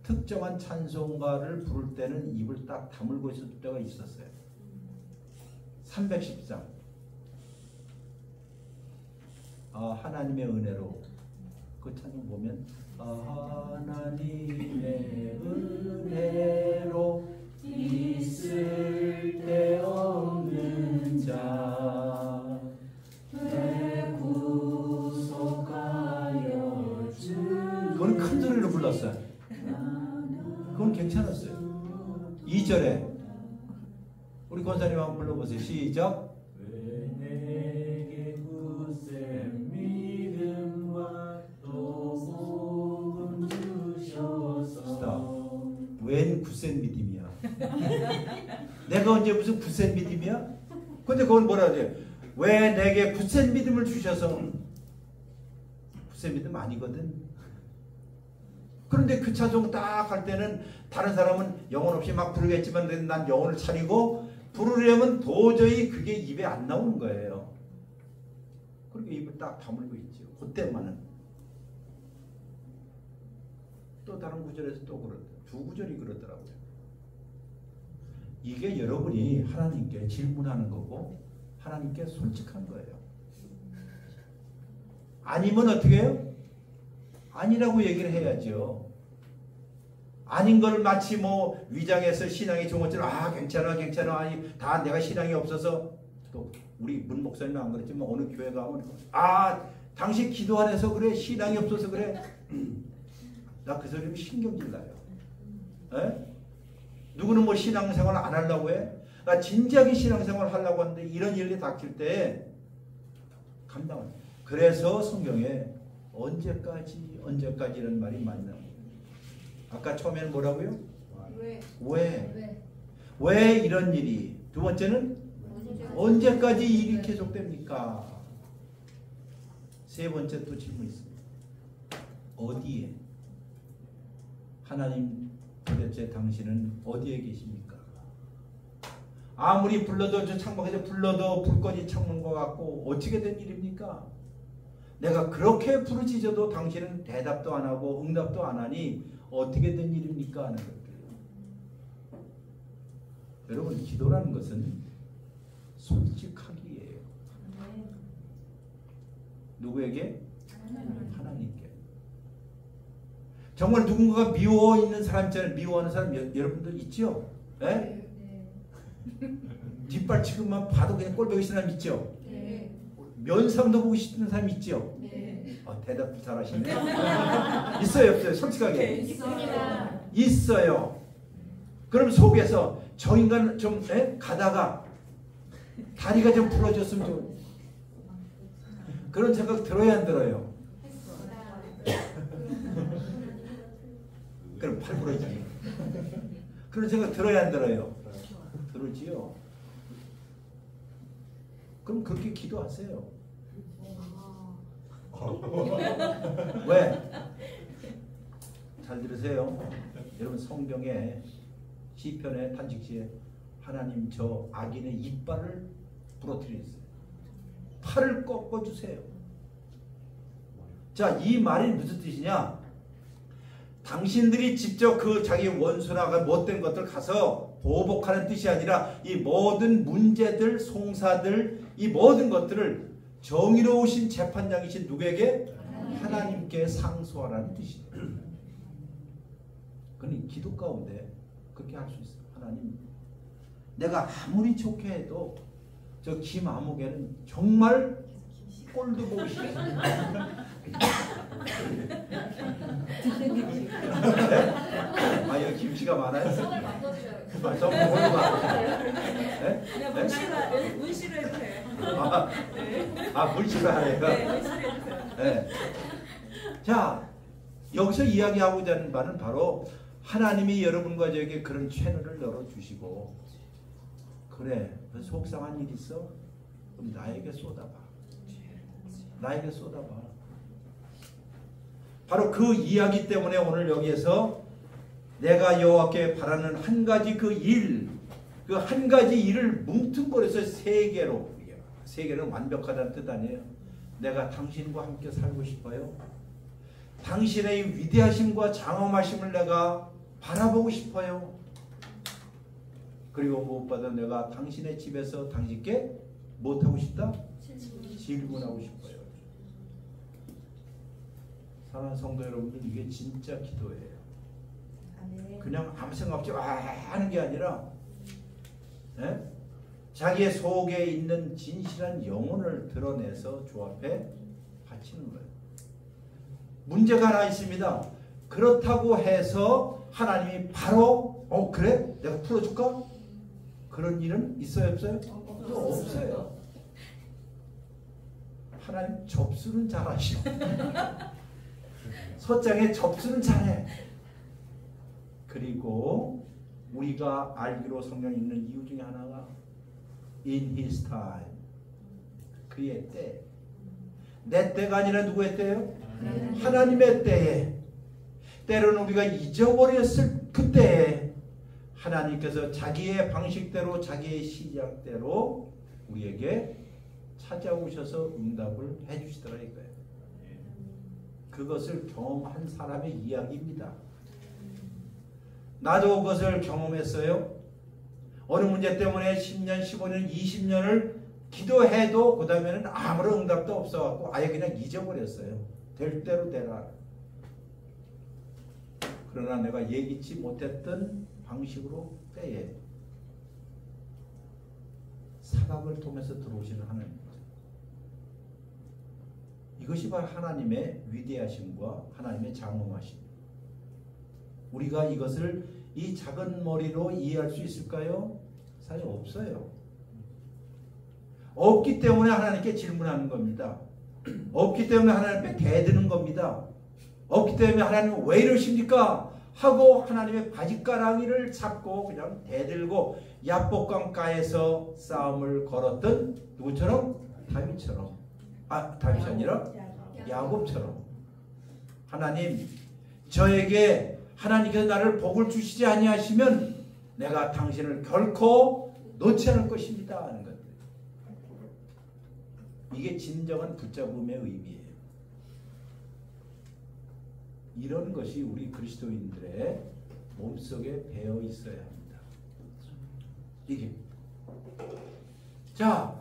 특정한 찬송가를 부를 때는 입을 딱 다물고 있을 때가 있었어요. 313 하나님의 은혜로 그 찬송 보면 하나님의 은혜로 있을 데 없는 자 내 구속하여 주 그건 큰 소리로 불렀어요. 그건 괜찮았어요. 2절에 우리 권사님 한번 불러보세요. 시작. 웬 굳센 믿음이야. 내가 언제 무슨 굳센 믿음이야? 근데 그건 뭐라 하지? 왜 내게 굳센 믿음을 주셔서 굳센 믿음 아니거든. 그런데 그 찬송 딱 할 때는 다른 사람은 영혼 없이 막 부르겠지만 난 영혼을 차리고 부르려면 도저히 그게 입에 안 나오는 거예요. 그렇게 입을 딱 다물고 있죠. 그때만은. 또 다른 구절에서 또 그렇다. 두 구절이 그러더라고요. 이게 여러분이 하나님께 질문하는 거고 하나님께 솔직한 거예요. 아니면 어떻게 해요? 아니라고 얘기를 해야죠. 아닌 걸 마치 뭐 위장해서 신앙이 좋은 것처럼 괜찮아 아니 다 내가 신앙이 없어서 또 우리 문 목사님은 안 그랬지만 어느 교회 가면 당신 기도 안 해서 그래 신앙이 없어서 그래 나 그 소리면 신경질 나요. 누구는 뭐 신앙생활 안 하려고 해? 나 진지하게 신앙생활 하려고 하는데 이런 일이 닥칠 때 감당을. 그래서 성경에 언제까지라는 말이 맞나? 아까 처음에는 뭐라고요? 왜 이런 일이? 두 번째는 언제까지 일이 계속됩니까? 세 번째 또 질문 있습니다. 어디에? 하나님 도대체 당신은 어디에 계십니까? 아무리 불러도 저 창밖에서 불러도 불꽃이 창문 것 같고 어떻게 된 일입니까? 내가 그렇게 부르짖어도 당신은 대답도 안 하고 응답도 안 하니 어떻게 된 일입니까? 하는 것들. 여러분 기도라는 것은 솔직하기예요. 누구에게? 하나님께. 정말 누군가가 미워 있는 사람 있잖아요. 미워하는 사람 여러분들 있죠? 네? 뒷발치기만 봐도 그냥 꼴보기 싫은 사람 있죠? 면상도 보고 싶은 사람 있죠? 대답 잘하시네. 있어요 없어요? 솔직하게. 있어요. 그럼 속에서 저 인간 좀 가다가 다리가 좀 부러졌으면 좀 그런 생각 들어야 안 들어요? 그럼 팔 부러지지. 그런 생각 들어야 안 들어요? 들어지요. 그럼 그렇게 기도하세요. 왜? 잘 들으세요. 여러분 성경에 시편의 탄식시에 하나님 저 악인의 이빨을 부러뜨리셨어요. 팔을 꺾어주세요. 자, 이 말이 무슨 뜻이냐? 당신들이 직접 그 자기 원수나 못된 것들 가서 보복하는 뜻이 아니라 이 모든 문제들, 송사들, 이 모든 것들을 정의로우신 재판장이신 누구에게? 하나님께 상소하라는 뜻이에요. 그러니 기도 가운데 그렇게 할 수 있어요. 하나님, 내가 아무리 좋게 해도 저 김아무개는 정말 꼴도 보기 싫어. 아, 여기 김치가 많아요? 손을 바꿔주셔요. 손 뭘로 바꿔? 그냥 문시로 해도 돼요. 물질을 하래요? 네, 문시로 해도 돼요. 네. 자, 여기서 이야기하고자 하는 바는 바로 하나님이 여러분과 저에게 그런 채널을 열어주시고, 그래, 속상한 일 있어? 그럼 나에게 쏟아봐. 나에게 쏟아봐. 바로 그 이야기 때문에 오늘 여기에서 내가 여호와께 바라는 한 가지 그 일, 그 한 가지 일을 뭉뚱거려서 세 개로, 세 개는 완벽하다는 뜻 아니에요. 내가 당신과 함께 살고 싶어요. 당신의 위대하심과 장엄하심을 내가 바라보고 싶어요. 그리고 무엇보다 내가 당신의 집에서 당신께 못하고 싶다? 질문하고 싶어요. 사랑하는 성도 여러분들, 이게 진짜 기도예요. 그냥 아무 생각 없이 하는 게 아니라 자기의 속에 있는 진실한 영혼을 드러내서 주 앞에 바치는 거예요. 문제가 하나 있습니다. 그렇다고 해서 하나님이 바로 그래? 내가 풀어줄까? 그런 일은 있어요 없어요? 없어요. 하나님 접수는 잘하시오. 서장에 접수는 잘해. 그리고 우리가 알기로 성경에 있는 이유 중에 하나가 In His time, 그의 때. 내 때가 아니라 누구의 때예요? 하나님의 때에. 때로는 우리가 잊어버렸을 그때에 하나님께서 자기의 방식대로 자기의 시작대로 우리에게 찾아오셔서 응답을 해주시더라 이거예요. 그것을 경험한 사람의 이야기입니다. 나도 그것을 경험했어요. 어느 문제 때문에 10년, 15년, 20년을 기도해도 그 다음에는 아무런 응답도 없어갖고 아예 그냥 잊어버렸어요. 될 대로 되라. 그러나 내가 예기치 못했던 방식으로 때에 사각을 통해서 들어오시는 하나님입니다. 이것이 바로 하나님의 위대하심과 하나님의 장엄하심. 우리가 이것을 이 작은 머리로 이해할 수 있을까요? 사실 없어요. 없기 때문에 하나님께 질문하는 겁니다. 없기 때문에 하나님께 대드는 겁니다. 없기 때문에 하나님은 왜 이러십니까? 하고 하나님의 바짓가랑이를 잡고 그냥 대들고 야복강가에서 싸움을 걸었던 누구처럼? 다윗처럼. 다윗이 아니라 야곱처럼. 하나님, 저에게 하나님께서 나를 복을 주시지 아니하시면 내가 당신을 결코 놓지 않을 것입니다 하는 것. 이게 진정한 붙잡음의 의미예요. 이런 것이 우리 그리스도인들의 몸속에 배어 있어야 합니다. 이게. 자,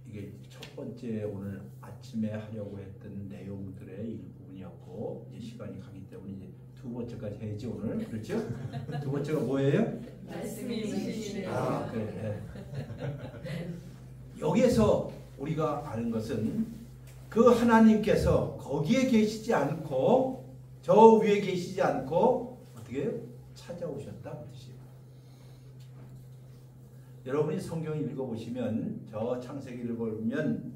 이게 첫 번째 오늘 아침에 하려고 했던 내용들의 일부분이었고, 이제 시간이 가기 때문에 이제 두 번째까지 해야지 오늘. 그렇죠? 두 번째가 뭐예요? 말씀이 주시네요. 그래. 여기에서 우리가 아는 것은 그 하나님께서 거기에 계시지 않고 저 위에 계시지 않고 어떻게 해요? 찾아오셨다 그 뜻이에요. 여러분이 성경 읽어보시면 저 창세기를 보면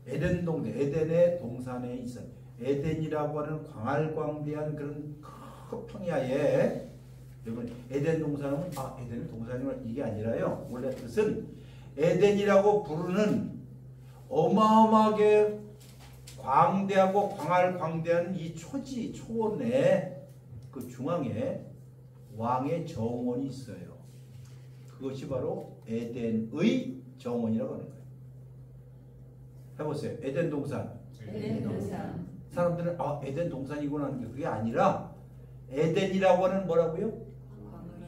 에덴 동산, 에덴의 동산에 있어 에덴이라고 하는 광활광대한 그런 큰 평야에 여러분 에덴 동산은 에덴 동산이면 이게 아니라요. 원래 뜻은 에덴이라고 부르는 어마어마하게 광대하고 광활광대한 이 초지 초원의 그 중앙에 왕의 정원이 있어요. 그것이 바로 에덴의 정원이라고 하는 거예요. 해보세요. 에덴 동산. 에덴 동산. 사람들은 에덴 동산이구나 하는 게 그게 아니라 에덴이라고 하는 뭐라고요?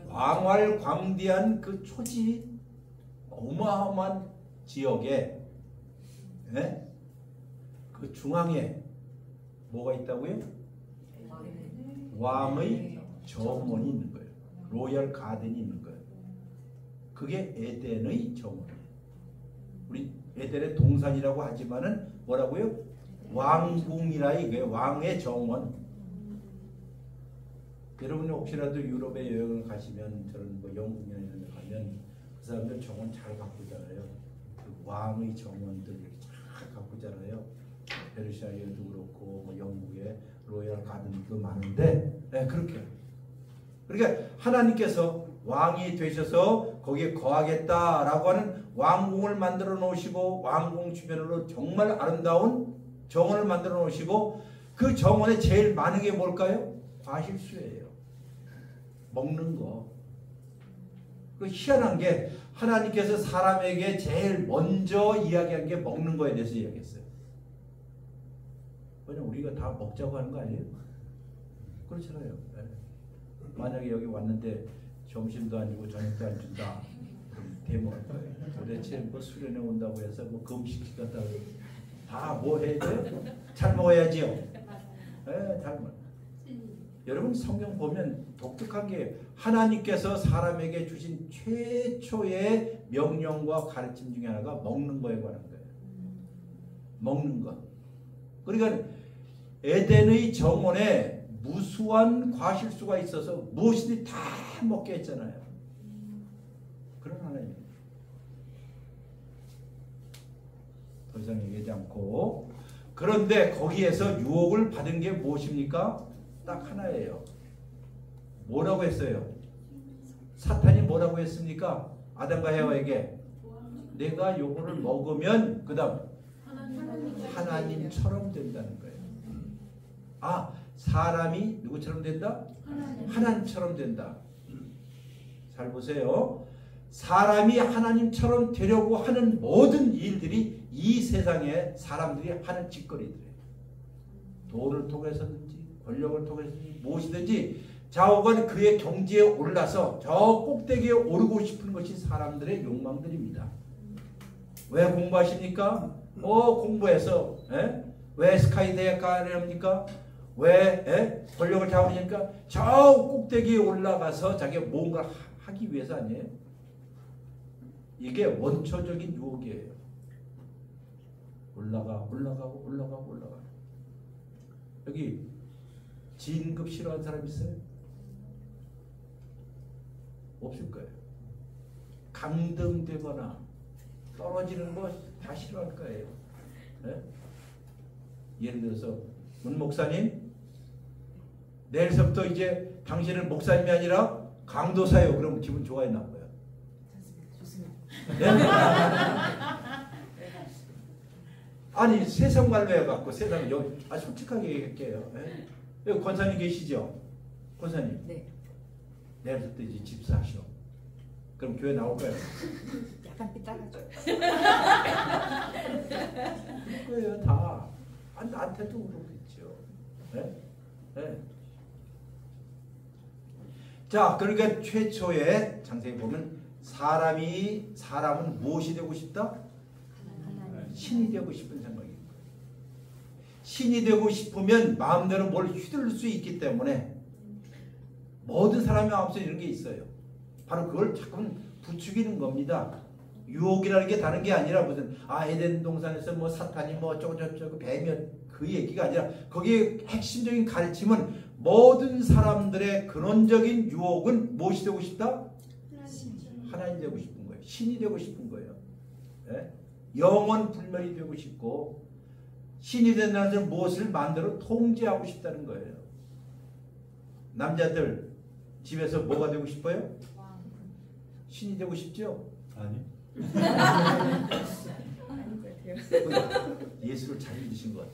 광활광대한 그 초지 어마어마한 지역에 그 중앙에 뭐가 있다고요? 왕의 정원이 있는 거예요. 로열 가든이 있는 거예요. 그게 에덴의 정원이에요. 우리 에덴의 동산이라고 하지만은 뭐라고요? 왕궁이라 이게 왕의 정원. 여러분이 혹시라도 유럽에 여행을 가시면 저는 뭐 영국이나 이런 데 가면 그 사람들 정원 잘 가꾸잖아요. 그 왕의 정원들 이렇게 잘 가꾸잖아요. 페르시아에도 그렇고 뭐 영국의 로얄 가든도 많은데 그렇게. 그러니까 하나님께서 왕이 되셔서 거기에 거하겠다라고 하는 왕궁을 만들어 놓으시고 왕궁 주변으로 정말 아름다운 정원을 만들어 놓으시고 그 정원에 제일 많은 게 뭘까요? 과실수예요. 먹는 거. 그 희한한 게 하나님께서 사람에게 제일 먼저 이야기한 게 먹는 거에 대해서 이야기했어요. 왜냐면 우리가 다 먹자고 하는 거 아니에요? 그렇잖아요. 만약에 여기 왔는데 점심도 아니고 저녁도 안 준다. 그럼 대모할 거예요. 도대체 뭐 수련회 온다고 해서 뭐 금식시켰다고 다 뭐 해야 돼요? 잘 먹어야지요. 잘 먹어요. 여러분 성경 보면 독특한 게 하나님께서 사람에게 주신 최초의 명령과 가르침 중에 하나가 먹는 거에 관한 거예요. 먹는 것. 그러니까 에덴의 정원에 무수한 과실수가 있어서 무엇이든 다 먹게 했잖아요. 그런 하나님. 더 이상 얘기하지 않고 그런데 거기에서 유혹을 받은 게 무엇입니까? 딱 하나예요. 뭐라고 했어요? 사탄이 뭐라고 했습니까? 아담과 헤와에게 내가 요거를 먹으면 그 다음 하나님처럼 된다는 거예요. 사람이 누구처럼 된다? 하나님처럼 된다. 잘 보세요. 사람이 하나님처럼 되려고 하는 모든 일들이 이 세상에 사람들이 하는 짓거리들이에요. 돈을 통해서든지 권력을 통해서든지 무엇이든지 좌우간 그의 경지에 올라서 저 꼭대기에 오르고 싶은 것이 사람들의 욕망들입니다. 왜 공부하십니까? 공부해서 왜 스카이 대학 가야 합니까? 왜 권력을 잡으니까 저 꼭대기에 올라가서 자기가 뭔가 하기 위해서 아니에요? 이게 원초적인 유혹이에요. 올라가. 여기 진급 싫어하는 사람 있어요? 없을 거예요. 강등되거나 떨어지는 거 다 싫어할 거예요. 네? 예를 들어서 문 목사님 내일서부터 이제 당신은 목사님이 아니라 강도사예요. 그러면 기분 좋아요, 나빠요? 좋습니다. 네? 아니 세상 말로 해갖고 세상 여기 솔직하게 얘기할게요. 네? 여기 권사님 계시죠? 권사님. 네. 내일부터 이제 집사하셔. 그럼 교회 나올 거예요. 약간 삐딱하죠. 그거예요 다. 나한테도 그러겠죠. 네? 네. 자, 그러니까 최초에 장세기 보면 사람은 무엇이 되고 싶다? 신이 되고 싶은 생각인 거예요. 신이 되고 싶으면 마음대로 뭘 휘둘릴 수 있기 때문에 모든 사람의 마음속에 이런 게 있어요. 바로 그걸 자꾸 부추기는 겁니다. 유혹이라는 게 다른 게 아니라 무슨 에덴 동산에서 뭐 사탄이 뭐 어쩌고 뱀이 그 얘기가 아니라 거기에 핵심적인 가르침은 모든 사람들의 근원적인 유혹은 무엇이 되고 싶다? 하나님 되고 싶은 거예요. 신이 되고 싶은 거예요. 예? 영원 불멸이 되고 싶고 신이 된다는 것은 무엇을 마음대로 통제하고 싶다는 거예요. 남자들 집에서 뭐가 되고 싶어요? 신이 되고 싶죠? 아니. 예수를 잘 믿으신 것.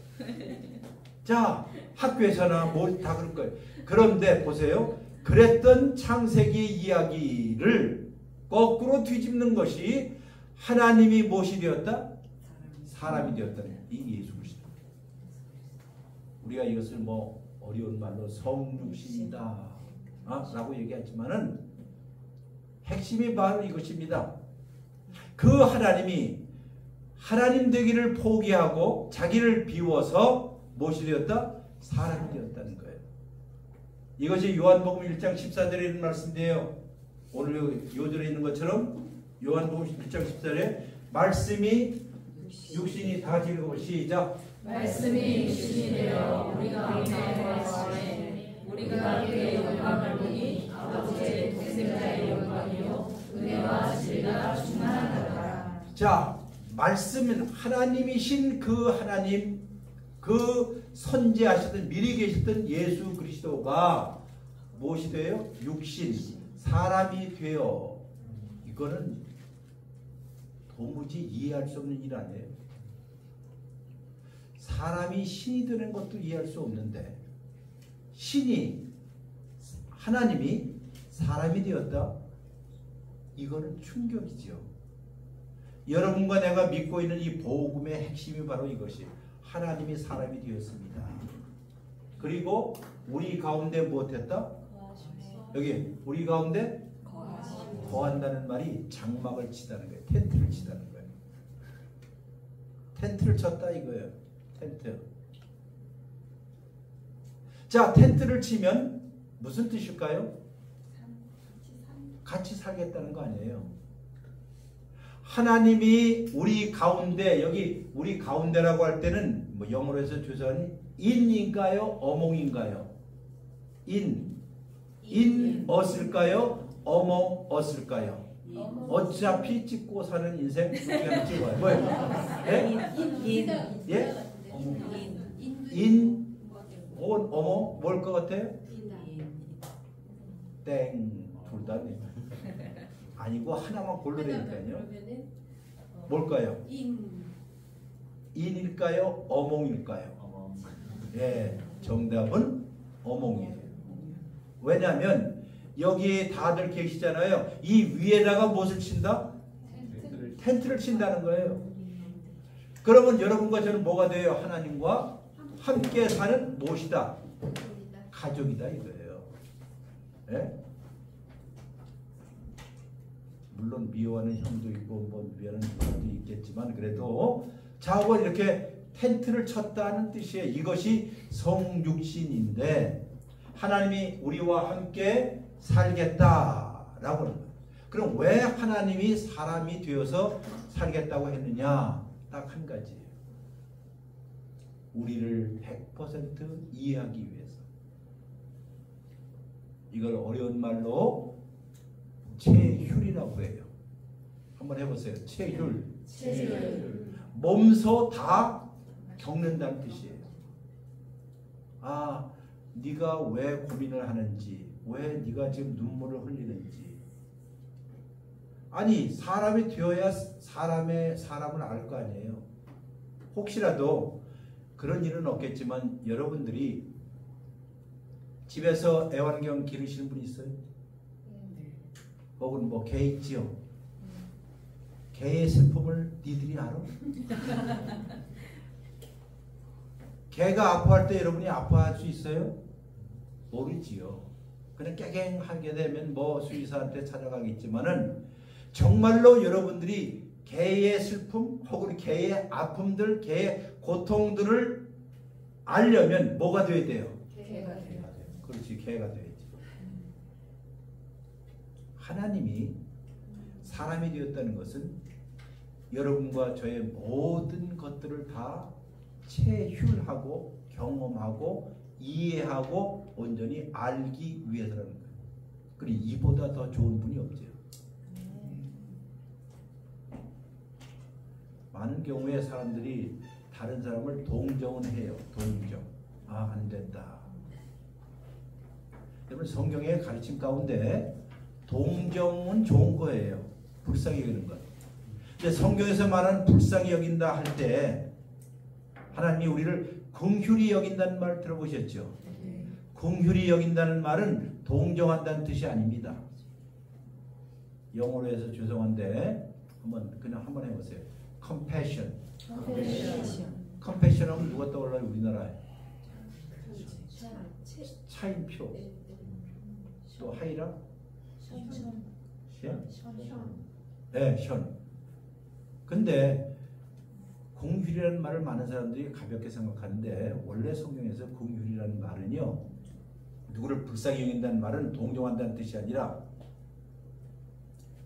자, 학교에서나 뭐 다 그럴 거예요. 그런데 보세요. 그랬던 창세기 이야기를 거꾸로 뒤집는 것이 하나님이 무엇이 되었다? 사람이 되었다는 이 예수 그리스도. 우리가 이것을 뭐 어려운 말로 성육신이다 라고 얘기하지만은 핵심이 바로 이것입니다. 그 하나님이 하나님 되기를 포기하고 자기를 비워서 무엇이 되었다? 사람이 되었다는 거예요. 이것이 요한복음 1장 14절에 있는 말씀인데요. 오늘 요절에 있는 것처럼 요한복음 1장 14절에 말씀이 육신이 다 같이 읽어보시죠. 시작. 말씀이 육신이 되어 우리 가운데 거하시매 우리가 그의 영광을 보니 아버지의 독생자의 영광이요 은혜와 진리가 충만하더라. 자, 말씀은 하나님이신 그 하나님, 그 선지하셨던 미리 계셨던 예수 그리스도가 무엇이 돼요? 육신, 사람이 되어. 이거는 도무지 이해할 수 없는 일 아니에요. 사람이 신이 되는 것도 이해할 수 없는데 하나님이 사람이 되었다? 이거는 충격이죠. 여러분과 내가 믿고 있는 이 복음의 핵심이 바로 이것이 하나님이 사람이 되었습니다. 그리고 우리 가운데 무엇했다? 여기 우리 가운데 거한다는 말이 장막을 치다는 거예요. 텐트를 치다는 거예요. 텐트를 쳤다 이거예요. 텐트. 자, 텐트를 치면 무슨 뜻일까요? 같이 살겠다는 거 아니에요. 하나님이 우리 가운데, 여기 우리 가운데라고 할 때는 뭐 영어로 해서 죄송하니 in인가요? 어몽인가요? in us일까요? among us일까요? 어차피 찍고 사는 인생 그냥 찍어요. 뭐예요? 예? 예? in, 어몽, 뭘 것 같아요? 땡, 둘 다 아니고 하나만 골라내니까요. 뭘까요? 인일까요? 어몽일까요? 예, 정답은 어몽이에요. 왜냐하면 여기에 다들 계시잖아요. 이 위에다가 무엇을 친다? 텐트를 친다는 거예요. 그러면 여러분과 저는 뭐가 돼요? 하나님과 함께 사는 무엇이다? 가족이다 이거예요. 예? 물론 미워하는 형도 있고 뭐 미워하는 형도 있겠지만 그래도 자고 이렇게 텐트를 쳤다는 뜻이에요. 이것이 성육신인데 하나님이 우리와 함께 살겠다라고 하는 거예요. 그럼 왜 하나님이 사람이 되어서 살겠다고 했느냐? 딱 한 가지예요. 우리를 100% 이해하기 위해서. 이걸 어려운 말로 체휼이라고 해요. 한번 해보세요. 체휼. 체휼. 몸소 다 겪는다는 뜻이에요. 아, 네가 왜 고민을 하는지, 왜 네가 지금 눈물을 흘리는지. 아니, 사람이 되어야 사람을 알 거 아니에요. 혹시라도 그런 일은 없겠지만 여러분들이 집에서 애완견 기르시는 분 있어요? 혹은 뭐 개 있지요? 개의 슬픔을 니들이 알아? 개가 아파할 때 여러분이 아파할 수 있어요? 모르지요. 그냥 깨갱하게 되면 뭐 수의사한테 찾아가겠지만은 정말로 여러분들이 개의 슬픔 혹은 개의 아픔들, 개의 고통들을 알려면 뭐가 돼야 돼요? 개가 돼요. 그렇지, 개가 돼야지. 하나님이 사람이 되었다는 것은 여러분과 저의 모든 것들을 다 체휼하고 경험하고 이해하고 온전히 알기 위해서라는 거예요. 그리고 이보다 더 좋은 분이 없죠. 많은 경우에 사람들이 다른 사람을 동정은 해요. 동정. 아, 안 된다. 여러분, 성경의 가르침 가운데 동정은 좋은 거예요. 불쌍히 여기는 것. 근데 성경에서 말하는 불쌍히 여긴다 할 때 하나님이 우리를 긍휼히 여긴다는 말 들어보셨죠? 긍휼히 여긴다는 말은 동정한다는 뜻이 아닙니다. 영어로 해서 죄송한데 그냥 한번 해보세요. compassion. compassion 하면 누가 떠올라요? 우리나라에? 차인표. 또 하이라? 네, 션. 근데 긍휼이라는 말을 많은 사람들이 가볍게 생각하는데 원래 성경에서 긍휼이라는 말은요, 누구를 불쌍히 여긴다는 말은 동정한다는 뜻이 아니라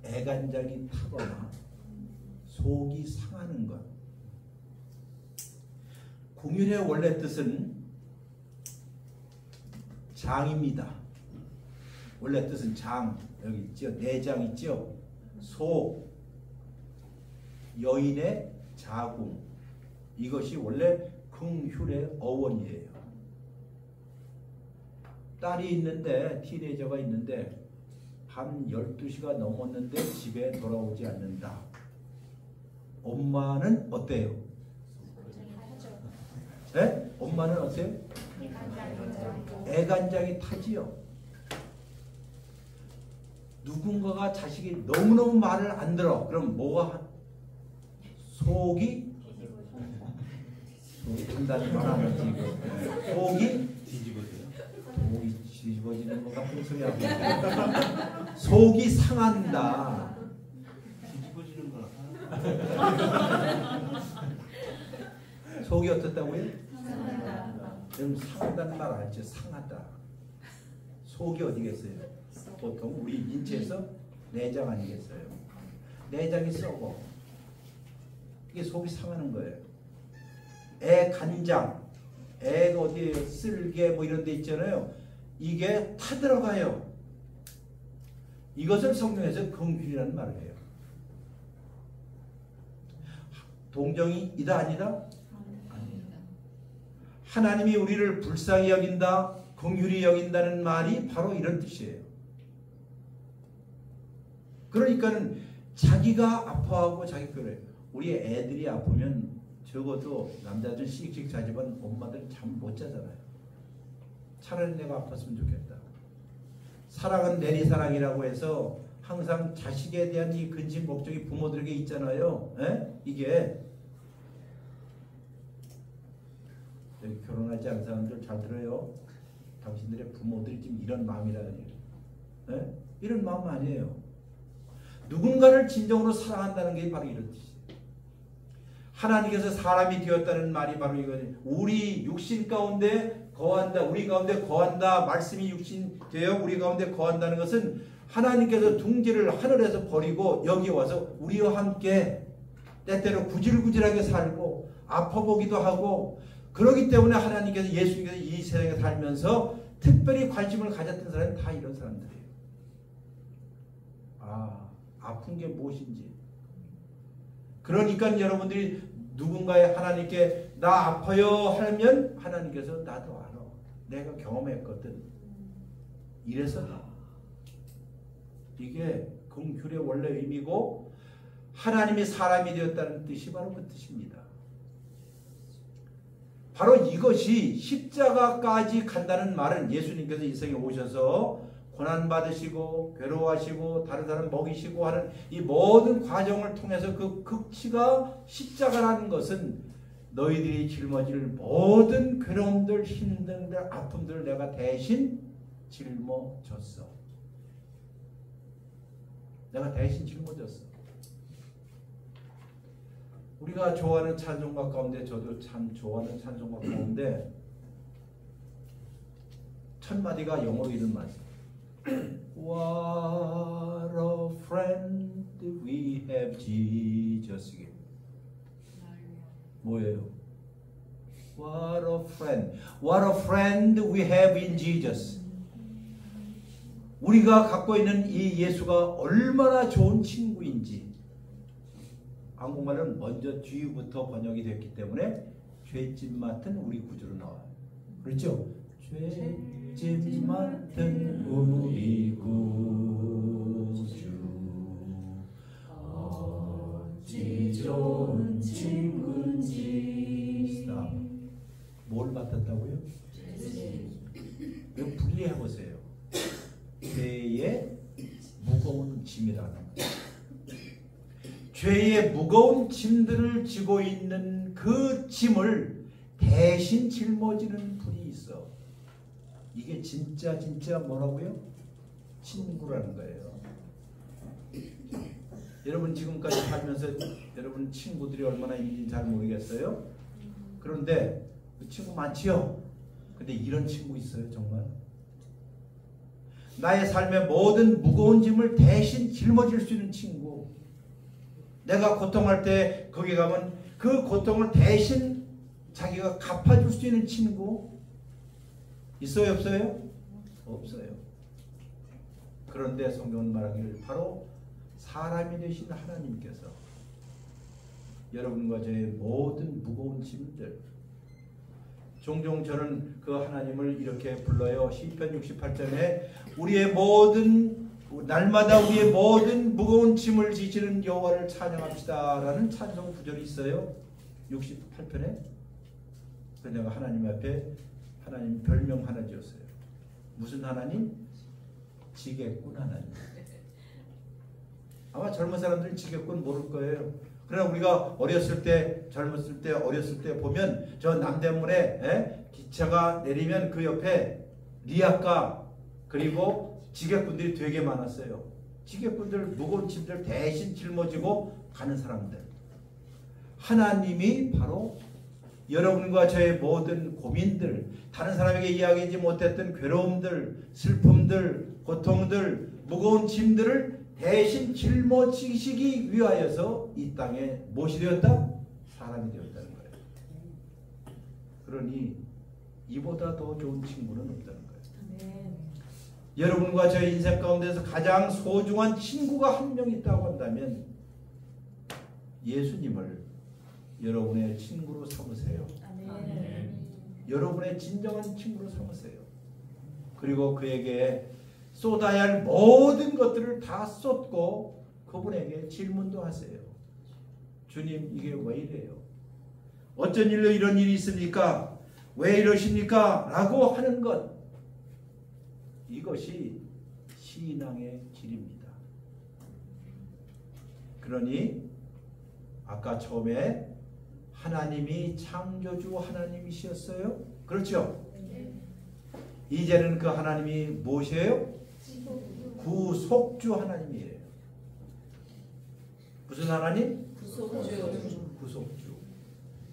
애간장이 타거나 속이 상하는 것. 긍휼의 원래 뜻은 장입니다. 원래 뜻은 장, 여기 있죠. 내장 있죠. 속, 여인의 자궁. 이것이 원래 긍휼의 어원이에요. 딸이 있는데, 티네이저가 있는데 밤 12시가 넘었는데 집에 돌아오지 않는다. 엄마는 어때요? 네? 엄마는 어때요? 애간장이 타지요. 누군가가 자식이 너무너무 말을 안 들어. 그럼 뭐가 속이 탄다는 말 안 하지. 속이 뒤집어지는 것 같은 소리 하고 속이 상한다. 뒤집어지는 거. 속이 어떻다고요? 여러분, 상하다는 말 알죠? 상하다. 속이 어디겠어요? 보통 우리 인체에서 내장 아니겠어요? 내장이 썩어. 이게 속이 상하는 거예요. 애 간장, 애가 어디에 쓸개 뭐 이런 데 있잖아요. 이게 타들어가요. 이것을 성경에서 긍휼이라는 말을 해요. 동정이 이다 아니다? 아니다. 하나님이 우리를 불쌍히 여긴다, 긍휼히 여긴다는 말이 바로 이런 뜻이에요. 그러니까는 자기가 아파하고 자기 그래. 우리 애들이 아프면 적어도 남자들 씩씩 자지만 엄마들 잠 못 자잖아요. 차라리 내가 아팠으면 좋겠다. 사랑은 내리사랑이라고 해서 항상 자식에 대한 이 근심 걱정이 부모들에게 있잖아요. 에? 이게 여기 결혼하지 않은 사람들 잘 들어요. 당신들의 부모들이 지금 이런 마음이라는 얘기예요. 에? 이런 마음 아니에요. 누군가를 진정으로 사랑한다는 게 바로 이런 뜻이에요. 하나님께서 사람이 되었다는 말이 바로 이거예요. 우리 육신 가운데 거한다. 우리 가운데 거한다. 말씀이 육신 되어 우리 가운데 거한다는 것은 하나님께서 둥지를 하늘에서 버리고 여기 와서 우리와 함께 때때로 구질구질하게 살고 아파보기도 하고, 그러기 때문에 하나님께서 예수님께서 이 세상에 살면서 특별히 관심을 가졌던 사람이 다 이런 사람들이에요. 아, 아픈 게 무엇인지, 그러니까 여러분들이 누군가의 하나님께 나 아파요 하면 하나님께서 나도 알아. 내가 경험했거든. 이래서 이게 긍휼의 원래 의미고 하나님이 사람이 되었다는 뜻이 바로 그 뜻입니다. 바로 이것이 십자가까지 간다는 말은 예수님께서 이 세상에 오셔서 고난받으시고 괴로워하시고 다른 사람 먹이시고 하는 이 모든 과정을 통해서 그 극치가 십자가라는 것은 너희들이 짊어질 모든 괴로움들, 힘듦들, 아픔들을 내가 대신 짊어졌어. 내가 대신 짊어졌어. 우리가 좋아하는 찬송가 가운데 저도 참 좋아하는 찬송가 가운데 첫 마디가 영어로 이런 말씀. What a friend we have Jesus. 뭐예요? What a friend we have in Jesus. 우리가 갖고 있는 이 예수가 얼마나 좋은 친구인지. 한국말은 먼저 뒤부터 번역이 됐기 때문에 죄짐 맡은 우리 구주로 나와요. 그렇죠? 죄짐 맡은 우리 구주 어찌 좋은 친구인지. 뭘 맡았다고요? 이거 분리해 보세요. 죄의 무거운 짐이라는 거예요. 죄의 무거운 짐들을 지고 있는 그 짐을 대신 짊어지는 분이 있어. 이게 진짜 뭐라고요? 친구라는 거예요. 여러분 지금까지 살면서 여러분 친구들이 얼마나 있는지 잘 모르겠어요. 그런데 그 친구 많지요? 근데 이런 친구 있어요 정말. 나의 삶의 모든 무거운 짐을 대신 짊어질 수 있는 친구. 내가 고통할 때 거기 가면 그 고통을 대신 자기가 갚아줄 수 있는 친구 있어요 없어요? 없어요. 그런데 성경은 말하기를 바로 사람이 되신 하나님께서 여러분과 저의 모든 무거운 짐들, 종종 저는 그 하나님을 이렇게 불러요. 시편 68편에 우리의 모든 날마다 우리의 모든 무거운 짐을 지시는 여호와를 찬양합시다 라는 찬송 구절이 있어요. 68편에. 그래서 내가 하나님 앞에 하나님 별명 하나 지었어요. 무슨 하나님? 지겠군 하나님. 아마 젊은 사람들은 지겠군 모를 거예요. 그러나 우리가 어렸을 때, 젊었을 때, 어렸을 때 보면 저 남대문에 기차가 내리면 그 옆에 리아카 그리고 지게꾼들이 되게 많았어요. 지게꾼들 무거운 짐들 대신 짊어지고 가는 사람들. 하나님이 바로 여러분과 저의 모든 고민들, 다른 사람에게 이야기하지 못했던 괴로움들, 슬픔들, 고통들, 무거운 짐들을 대신 짊어지시기 위하여서 이 땅에 무엇이 되었다? 사람이 되었다는 거예요. 그러니 이보다 더 좋은 친구는 없다는 거예요. 여러분과 저의 인생 가운데서 가장 소중한 친구가 한 명 있다고 한다면 예수님을 여러분의 친구로 삼으세요. 여러분의 진정한 친구로 삼으세요. 그리고 그에게 쏟아야 할 모든 것들을 다 쏟고 그분에게 질문도 하세요. 주님 이게 왜 이래요? 어쩐 일로 이런 일이 있습니까? 왜 이러십니까? 라고 하는 것. 이것이 신앙의 길입니다. 그러니 아까 처음에 하나님이 창조주 하나님이셨어요? 그렇죠? 이제는 그 하나님이 무엇이에요? 구속주 하나님이에요. 무슨 하나님? 구속주.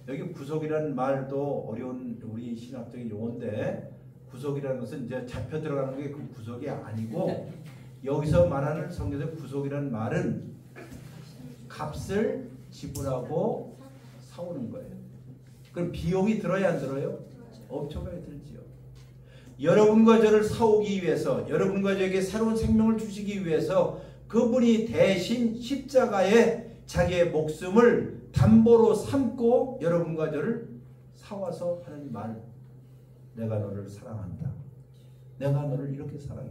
여기 구속이라는 말도 어려운 우리 신학적인 용어인데 구속이라는 것은 이제 잡혀 들어가는 게 그 구속이 아니고 여기서 말하는 성경에서 구속이라는 말은 값을 지불하고 사오는 거예요. 그럼 비용이 들어야 안 들어요? 엄청나게 들지요. 여러분과 저를 사오기 위해서, 여러분과 저에게 새로운 생명을 주시기 위해서 그분이 대신 십자가에 자기의 목숨을 담보로 삼고 여러분과 저를 사와서 하는 말, 내가 너를 사랑한다. 내가 너를 이렇게 사랑해.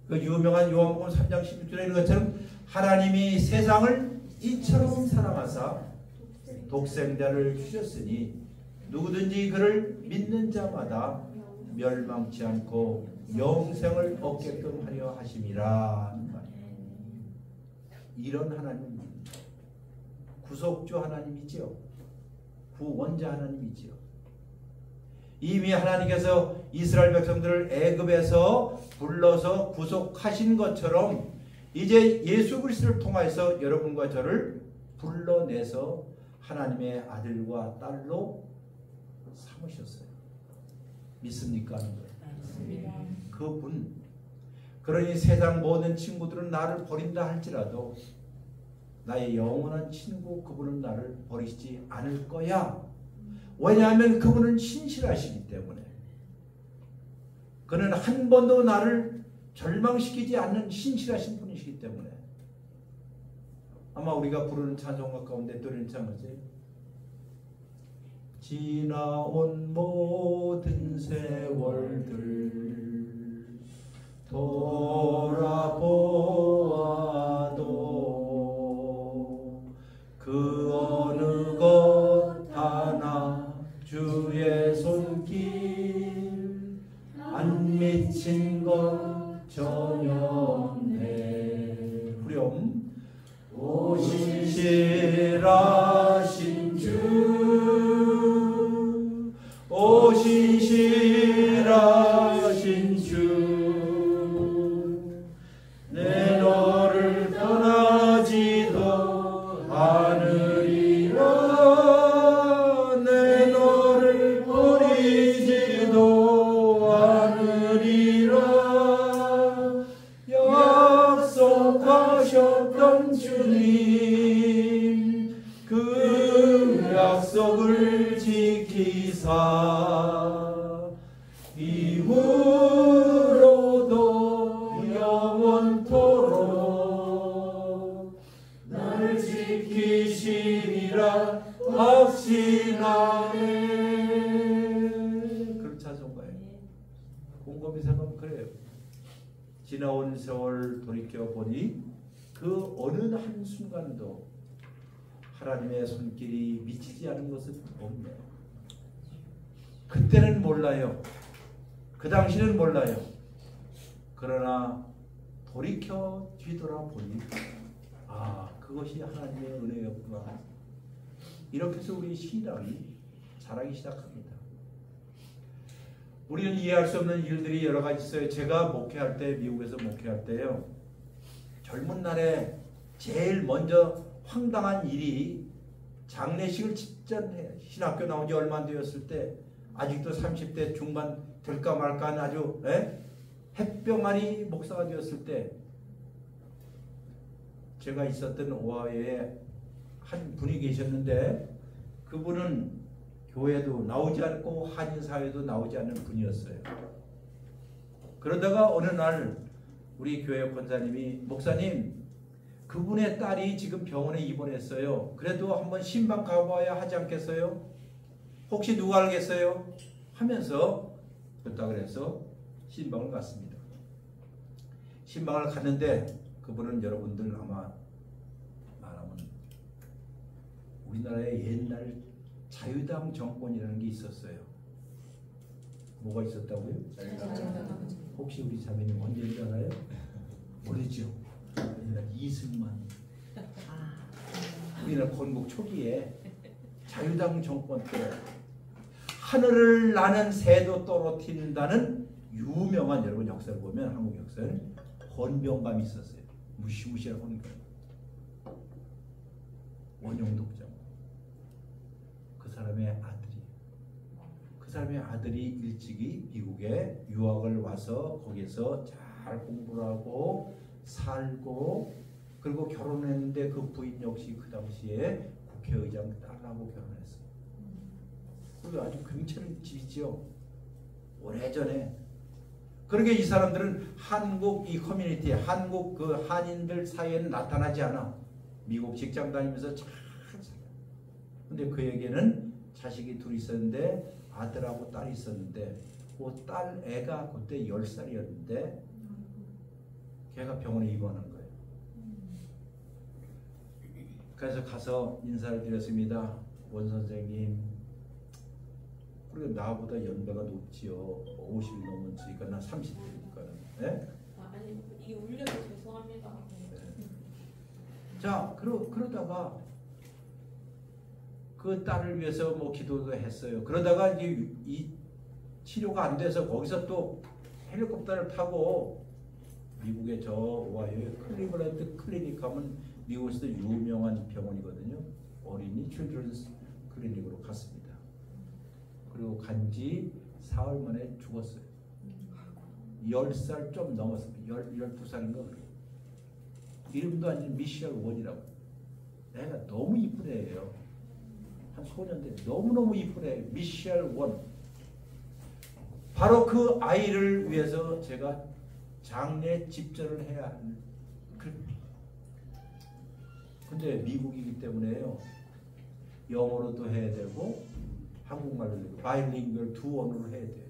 그 유명한 요한복음 3장 16절에 있는 것처럼 하나님이 세상을 이처럼 사랑하사 독생자를 주셨으니 누구든지 그를 믿는 자마다 멸망치 않고 영생을 얻게끔 하려 하심이라. 이런 하나님, 구속주 하나님이지요. 구원자 하나님이지요. 이미 하나님께서 이스라엘 백성들을 애굽에서 불러서 구속하신 것처럼 이제 예수 그리스도를 통해서 여러분과 저를 불러내서 하나님의 아들과 딸로 삼으셨어요. 믿습니까? 그분. 그러니 세상 모든 친구들은 나를 버린다 할지라도 나의 영원한 친구 그분은 나를 버리지 않을 거야. 왜냐하면 그분은 신실하시기 때문에. 그는 한 번도 나를 절망시키지 않는 신실하신 분이시기 때문에. 아마 우리가 부르는 찬송가 가운데 또 이런 찬송가지. 지나온 모든 세월들 돌아보아도 그 어느 것 하나 주의 손길 안 미친 것 전혀 없네. 후렴 오신실하신 주 오신실하신 주 내 너를 떠나지도 않으리라 내 너를 버리지도 않으리라 약속하셨던 주님 그 약속을 지키사 이후로도 영원토록 나를 지키시리라 확신하네. 그런 찬송가예요. 곰곰이 생각하면 그래요. 지나온 세월 돌이켜보니 그 어느 한순간도 하나님의 손길이 미치지 않은 것은 없네요. 그때는 몰라요. 그 당시는 몰라요. 그러나 돌이켜 뒤돌아보니 아 그것이 하나님의 은혜였구나. 이렇게 해서 우리 신앙이 자라기 시작합니다. 우리는 이해할 수 없는 일들이 여러 가지 있어요. 제가 목회할 때 미국에서 목회할 때요. 젊은 날에 제일 먼저 황당한 일이 장례식을 직전해 신학교 나온 지 얼마 안 되었을 때 아직도 30대 중반 될까 말까 하는 아주 햇병아리 목사가 되었을 때 제가 있었던 오하이에 한 분이 계셨는데 그분은 교회도 나오지 않고 한인사회도 나오지 않는 분이었어요. 그러다가 어느 날 우리 교회 권사님이 목사님 그분의 딸이 지금 병원에 입원했어요. 그래도 한번 신방 가봐야 하지 않겠어요? 혹시 누가 알겠어요? 하면서 그렇다 그래서 신방을 갔습니다. 신방을 갔는데 그분은 여러분들 아마 말하면 우리나라에 옛날 자유당 정권이라는 게 있었어요. 뭐가 있었다고요? 혹시 우리 자매님 언제인지 알아요? 모르죠. 이승만. 우리나라 건국 초기에 자유당 정권 때 하늘을 나는 새도 떨어뜨린다는 유명한 여러분 역사를 보면 한국 역사에 헌병감이 있었어요. 무시무시한 헌병. 원용독 장군. 그 사람의 아들이 일찍이 미국에 유학을 와서 거기서 잘 공부를 하고 살고 그리고 결혼했는데 그 부인 역시 그 당시에 국회의장 딸하고 결혼했어요. 그리고 아주 굉장히 집이죠. 오래전에. 그러게 이 사람들은 한국 이 커뮤니티, 한국 그 한인들 사이에는 나타나지 않아. 미국 직장 다니면서 잘 살아요. 근데 그에게는 자식이 둘 있었는데 아들하고 딸이 있었는데 그 딸 애가 그때 10살이었는데 걔가 병원에 입원한 거예요. 그래서 가서 인사를 드렸습니다. 원 선생님, 그리고 나보다 연배가 높지요. 50이 넘었으니까 나 30대니까는. 네? 아니 이게 울려서 죄송합니다. 자, 그러다가 그 딸을 위해서 뭐 기도도 했어요. 그러다가 이제 이 치료가 안 돼서 거기서 또 헬리콥터를 타고 미국의 저 오하이오의 클리블랜드 클리닉 가면 미국에서도 유명한 병원이거든요. 어린이 칠드런스 클리닉으로 갔습니다. 그리고 간지 사흘 만에 죽었어요. 10살 좀 넘었습니다. 12살인가 그래요. 이름도 아닌 미셸 원이라고. 애가 너무 이쁜 애예요. 한 소년인데 너무너무 이쁜 애. 미셸 원. 바로 그 아이를 위해서 제가 장례 집절을 해야 하는. 근데 미국이기 때문에요. 영어로도 해야 되고 한국말로 되고 바이링구얼 두 언어로 해야 돼요.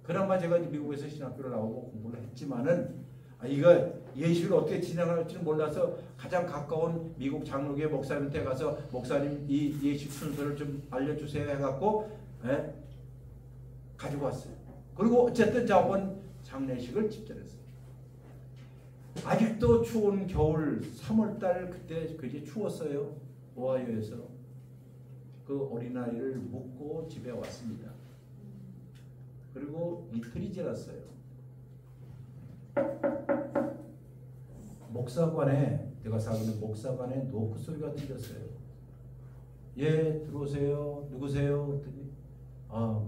그나마 제가 미국에서 신학교를 나오고 공부를 했지만은 이거 예식을 어떻게 진행할지는 몰라서 가장 가까운 미국 장로교회 목사님한테 가서 목사님 이 예식 순서를 좀 알려주세요 해갖고 가지고 왔어요. 그리고 어쨌든 자원 장례식을 집절했어요. 아직도 추운 겨울 3월달 그때 굉장히 추웠어요. 오하이오에서 그 어린아이를 묻고 집에 왔습니다. 그리고 이틀이 지났어요. 목사관에 내가 사는 목사관에 노크 소리가 들렸어요. 예, 들어오세요. 누구세요? 그랬더니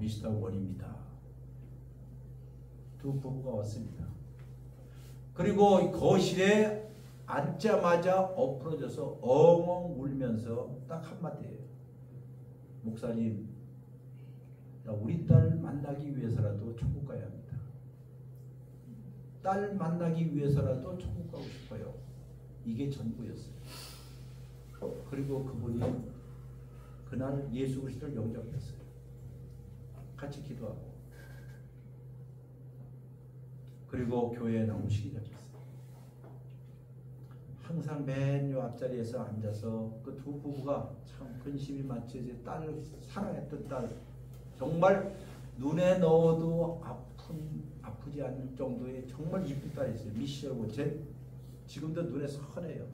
미스터 원입니다. 두 부부가 왔습니다. 그리고 거실에 앉자마자 엎어져서 엉엉 울면서 딱 한마디예요. 목사님, 우리 딸 만나기 위해서라도 천국 가야 합니다. 딸 만나기 위해서라도 천국 가고 싶어요. 이게 전부였어요. 그리고 그분이 그날 예수 그리스도를 영접했어요. 같이 기도하고. 그리고 교회에 나오시기 시작했어요. 항상 맨 요 앞자리에서 앉아서 그 두 부부가 참 근심이 많죠. 이제 딸을 사랑했던 딸, 정말 눈에 넣어도 아프지 않을 정도의 정말 이쁜 딸이 있어요. 미셸 제 지금도 눈에 선해요.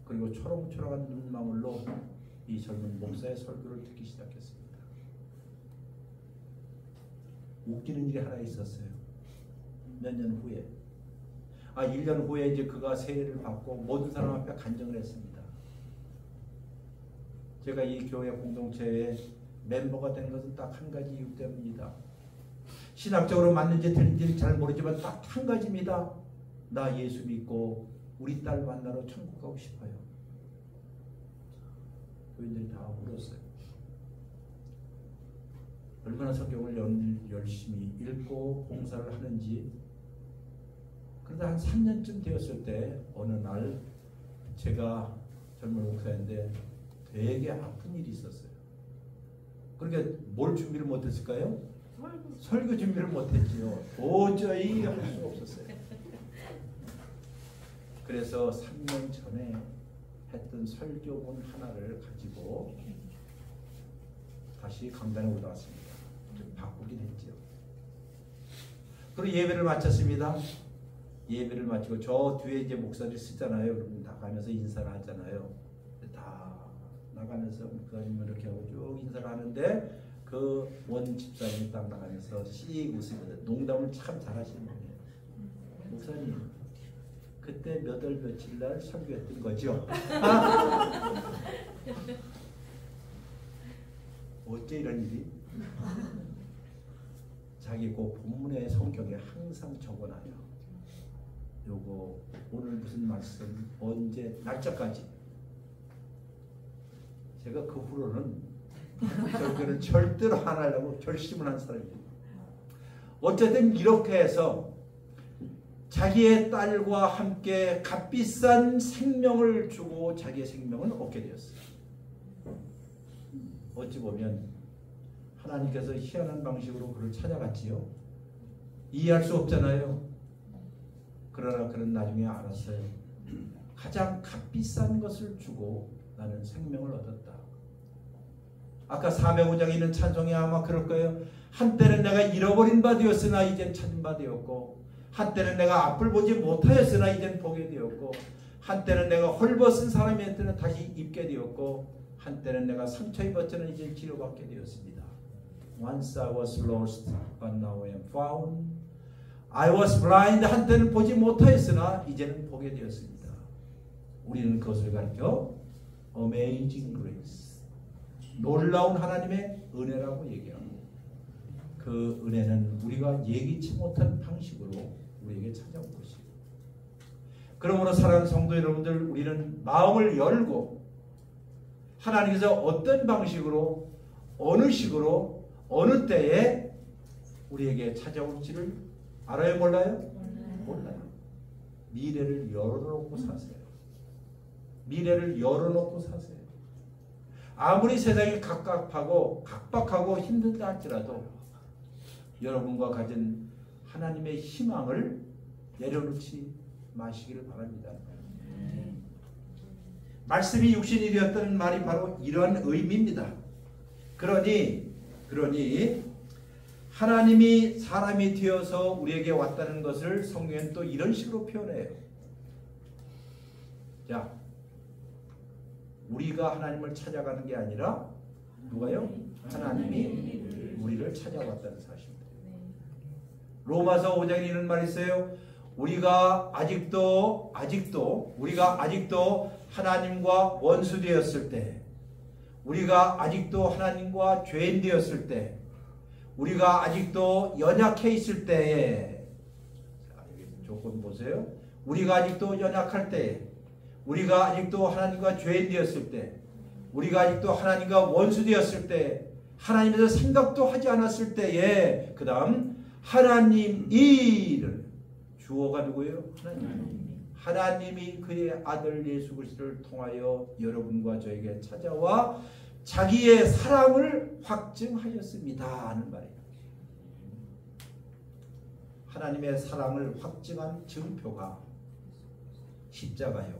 그리고 초롱초롱한 눈망울로 이 젊은 목사의 설교를 듣기 시작했습니다. 웃기는 일이 하나 있었어요. 몇 년 후에. 1년 후에 이제 그가 세례를 받고 모든 사람 앞에 간증을 했습니다. 제가 이 교회 공동체의 멤버가 된 것은 딱 한 가지 이유 때문입니다. 신학적으로 맞는지 틀린지 잘 모르지만 딱 한 가지입니다. 나 예수 믿고 우리 딸 만나러 천국 가고 싶어요. 교인들이 다 울었어요. 얼마나 성경을 열심히 읽고 봉사를 하는지. 그런데 한 3년쯤 되었을 때 어느 날 제가 젊은 목사인데 되게 아픈 일이 있었어요. 그러니까 뭘 준비를 못했을까요? 설교 준비를 못했지요. 도저히 할 수 없었어요. 그래서 3년 전에 했던 설교문 하나를 가지고 다시 강단에 올라왔습니다. 좀 바꾸긴 했죠. 그리고 예배를 마쳤습니다. 예배를 마치고 저 뒤에 이제 목사들이 쓰잖아요. 그럼 나가면서 인사를 하잖아요. 다 나가면서 목사님 이렇게 하고 쭉 인사를 하는데 그 원 집사님이 딱 나가면서 씩 웃으면서 농담을 참 잘하시는 분이에요. 목사님, 그때 몇 월 며칠 날 설교했던 거죠? 어째 이런 일이? 자기 그 본문의 성경에 항상 적어놔요. 요거 오늘 무슨 말씀 언제 날짜까지. 제가 그 후로는 설교를 절대로 안 하려고 결심을 한 사람입니다. 어쨌든 이렇게 해서 자기의 딸과 함께 값비싼 생명을 주고 자기의 생명을 얻게 되었어요. 어찌 보면 하나님께서 희한한 방식으로 그를 찾아갔지요. 이해할 수 없잖아요. 그러나 그는 나중에 알았어요. 가장 값비싼 것을 주고 나는 생명을 얻었다. 아까 사명오장에 있는 찬송이 아마 그럴 거예요. 한때는 내가 잃어버린 바 되었으나 이젠 찾은 바 되었고, 한때는 내가 앞을 보지 못하였으나 이젠 보게 되었고, 한때는 내가 헐벗은 사람이었으나 다시 입게 되었고, 한때는 내가 상처 입었으나 이제 치료받게 되었습니다. Once I was lost, but now I am found. I was blind. 한때는 보지 못하였으나 이제는 보게 되었습니다. 우리는 그것을 가리켜 Amazing Grace, 놀라운 하나님의 은혜라고 얘기합니다. 그 은혜는 우리가 예기치 못한 방식으로 우리에게 찾아온 것이에요. 그러므로 사랑하는 성도 여러분들, 우리는 마음을 열고 하나님께서 어떤 방식으로, 어느 식으로, 어느 때에 우리에게 찾아올지를 알아요, 몰라요? 몰라요. 미래를 열어놓고 사세요. 미래를 열어놓고 사세요. 아무리 세상이 각박하고 힘들다 할지라도 여러분과 가진 하나님의 희망을 내려놓지 마시기를 바랍니다. 말씀이 육신이 되었다는 말이 바로 이러한 의미입니다. 그러니 하나님이 사람이 되어서 우리에게 왔다는 것을 성경은 또 이런 식으로 표현해요. 자, 우리가 하나님을 찾아가는 게 아니라 누가요? 하나님이 우리를 찾아왔다는 사실입니다. 로마서 5장에 이런 말이 있어요. 우리가 아직도 하나님과 원수되었을 때, 우리가 아직도 하나님과 죄인 되었을 때, 우리가 아직도 연약해 있을 때에, 자, 여기 조건 보세요. 우리가 아직도 연약할 때에, 우리가 아직도 하나님과 죄인 되었을 때, 우리가 아직도 하나님과 원수 되었을 때, 하나님에서 생각도 하지 않았을 때에, 그 다음 하나님이를, 주어가 누구예요? 하나님이 그의 아들 예수 그리스도를 통하여 여러분과 저에게 찾아와 자기의 사랑을 확증하였습니다 하는 말이에요. 하나님의 사랑을 확증한 증표가 십자가요,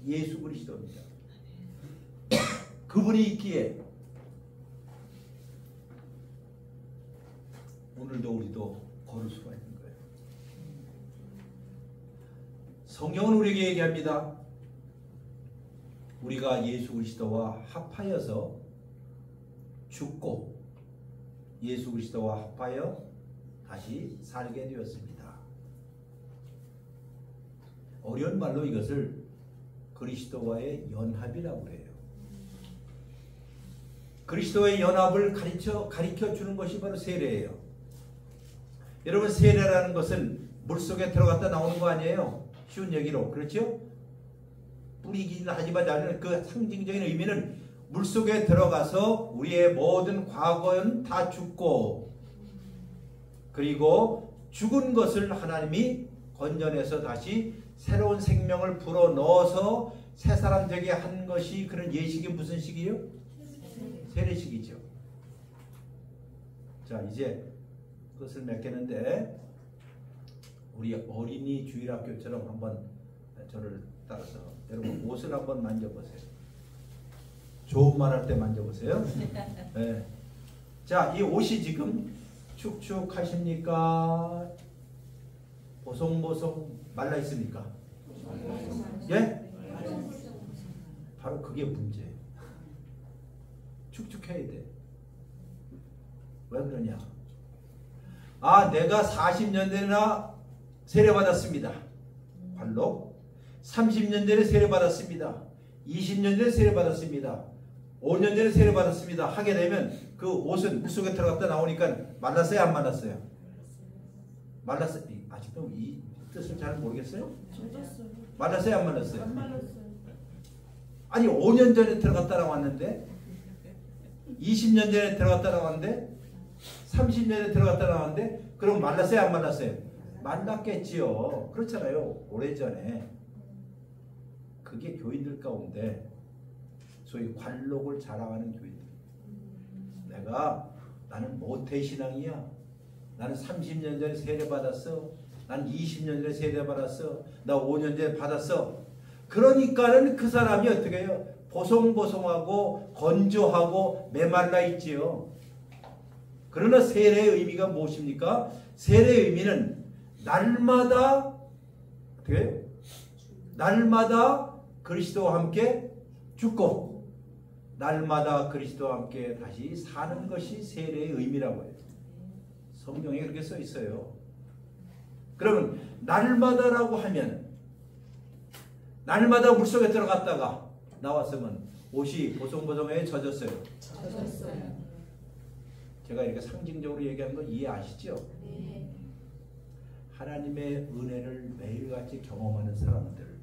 예수 그리스도입니다. 그분이 있기에 오늘도 우리도 걸을 수가 있는 거예요. 성경은 우리에게 얘기합니다. 우리가 예수 그리스도와 합하여서 죽고 예수 그리스도와 합하여 다시 살게 되었습니다. 어려운 말로 이것을 그리스도와의 연합이라고 해요. 그리스도의 연합을 가르쳐 주는 것이 바로 세례예요. 여러분, 세례라는 것은 물속에 들어갔다 나오는 거 아니에요? 쉬운 얘기로. 그렇죠? 뿌리기는 하지만 그 상징적인 의미는 물속에 들어가서 우리의 모든 과거는 다 죽고, 그리고 죽은 것을 하나님이 건져내서 다시 새로운 생명을 불어넣어서 새 사람 되게 한 것이, 그런 예식이 무슨 식이에요? 세례식이죠. 자, 이제 그것을 맺겠는데, 우리 어린이 주일학교처럼 한번 저를 따라서 여러분 옷을 한번 만져보세요. 좋은 말 할 때 만져보세요. 네. 자, 이 옷이 지금 축축하십니까? 보송보송 말라 있습니까? 예? 바로 그게 문제예요. 축축해야 돼. 왜 그러냐? 아, 내가 40년 전이나 세례받았습니다. 관록. 30년 전에 세례받았습니다. 20년 전에 세례받았습니다. 5년 전에 세례받았습니다. 하게 되면 그 옷은 물속에 들어갔다 나오니까 말랐어요? 안 말랐어요? 말랐어요? 아직도 이 뜻을 잘 모르겠어요? 말랐어요? 안 말랐어요? 안 말랐어요. 아니, 5년 전에 들어갔다 나왔는데, 20년 전에 들어갔다 나왔는데, 30년에 들어갔다 나왔는데, 그럼 말랐어요? 안 말랐어요? 만났겠지요. 그렇잖아요. 오래전에. 그게 교인들 가운데 소위 관록을 자랑하는 교인들. 나는 모태신앙이야. 나는 30년 전에 세례받았어. 난 20년 전에 세례받았어. 나 5년 전에 받았어. 그러니까는 그 사람이 어떻게 해요? 보송보송하고 건조하고 메말라 있지요. 그러나 세례의 의미가 무엇입니까? 세례의 의미는 날마다 어떻게 해요? 날마다 그리스도와 함께 죽고 날마다 그리스도와 함께 다시 사는 것이 세례의 의미라고 해요. 성경에 그렇게 써 있어요. 그러면 날마다라고 하면 날마다 물속에 들어갔다가 나왔으면 옷이 보송보송하게 젖었어요. 젖었어요. 제가 이렇게 상징적으로 얘기하는 거 이해하시죠? 네. 하나님의 은혜를 매일같이 경험하는 사람들.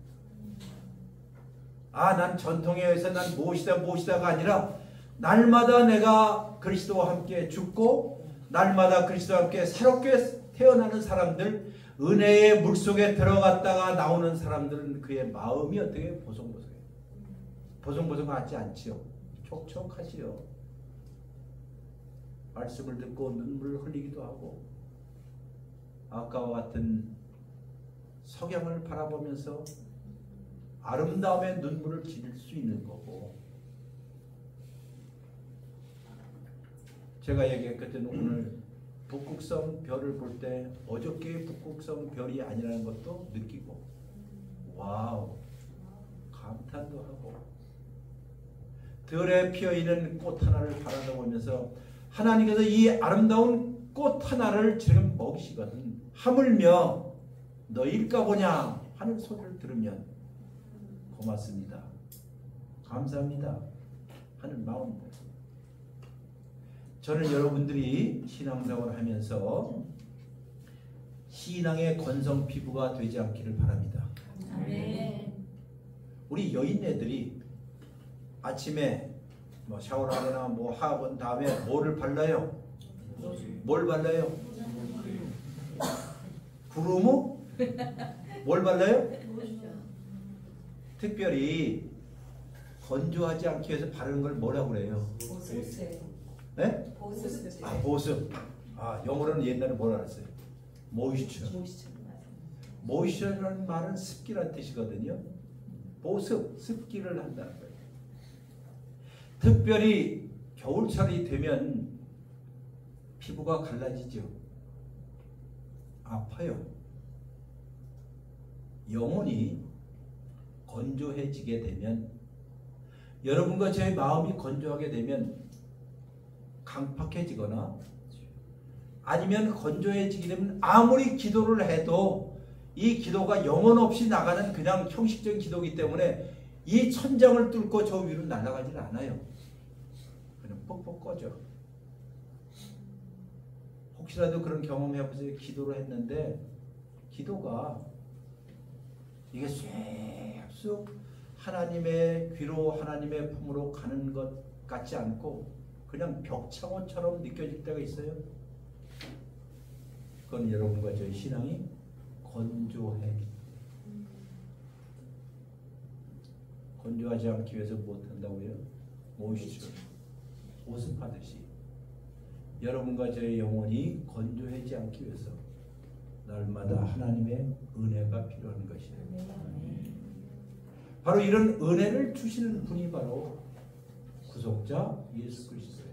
난 전통에 의해서 난 무엇이다가 아니라 날마다 내가 그리스도와 함께 죽고 날마다 그리스도와 함께 새롭게 태어나는 사람들, 은혜의 물속에 들어갔다가 나오는 사람들은 그의 마음이 어떻게 보송보송해요. 보송보송하지 않지요. 촉촉하지요. 말씀을 듣고 눈물을 흘리기도 하고 아까와 같은 석양을 바라보면서 아름다움에 눈물을 지을 수 있는 거고, 제가 얘기했거든. 오늘 북극성 별을 볼 때 어저께의 북극성 별이 아니라는 것도 느끼고 와우 감탄도 하고 들에 피어있는 꽃 하나를 바라보면서 하나님께서 이 아름다운 꽃 하나를 지금 먹이시거든. 하물며 너일까 보냐 하는 소리를 들으면 고맙습니다. 감사합니다 하는 마음. 저는 여러분들이 신앙생활을 하면서 신앙의 건성 피부가 되지 않기를 바랍니다. 아멘. 우리 여인네들이 아침에 뭐 샤워를 하거나 뭐 하고 다음에 뭐를 발라요? 뭘 발라요? 구루무? 뭘 발라요? 특별히 건조하지 않기 위해서 바르는 걸 뭐라고 그래요? 보습. 네? 보습. 보습. 영어로는 옛날에 뭐라 그랬어요? 모이스처. 모이스처라는 말은 습기란 뜻이거든요. 보습, 습기를 한다는 거예요. 특별히 겨울철이 되면 피부가 갈라지죠. 아파요. 영혼이 건조해지게 되면, 여러분과 제 마음이 건조하게 되면 강팍해지거나 아니면 건조해지게 되면 아무리 기도를 해도 이 기도가 영혼 없이 나가는 그냥 형식적인 기도이기 때문에 이 천장을 뚫고 저 위로 날아가지는 않아요. 그냥 뻑뻑 꺼져. 혹시라도 그런 경험 해보세요. 기도를 했는데 기도가 이게 쑥쑥 하나님의 귀로 하나님의 품으로 가는 것 같지 않고 그냥 벽창호처럼 느껴질 때가 있어요. 그건 여러분과 저희 신앙이 건조해. 건조하지 않기 위해서 못한다고요? 모이스처, 보습하듯이 여러분과 저의 영혼이 건조하지 않기 위해서 날마다 하나님의 은혜가 필요한 것이에요. 바로 이런 은혜를 주시는 분이 바로 구속자 예수 그리스도예요.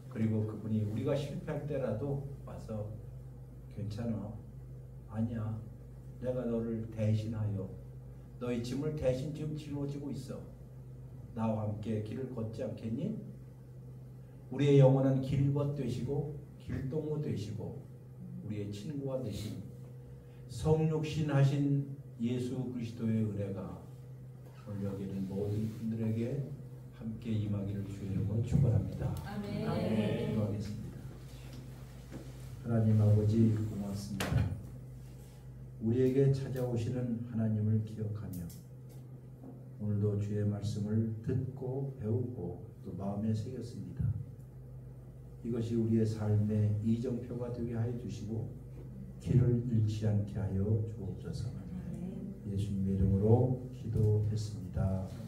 그리고 그분이 우리가 실패할 때라도 와서 괜찮아, 아니야, 내가 너를 대신하여 너의 짐을 대신 지금 짊어지고 있어. 나와 함께 길을 걷지 않겠니? 우리의 영원한 길벗 되시고 길동무 되시고 우리의 친구가 되신 성육신 하신 예수 그리스도의 은혜가 오늘 여기 있는 모든 분들에게 함께 임하기를 주의 이름으로 축원합니다. 아멘. 기도하겠습니다. 하나님 아버지 고맙습니다. 우리에게 찾아오시는 하나님을 기억하며 오늘도 주의 말씀을 듣고 배우고 또 마음에 새겼습니다. 이것이 우리의 삶의 이정표가 되게 하여 주시고 길을 잃지 않게 하여 주옵소서. 예수님의 이름으로 기도했습니다.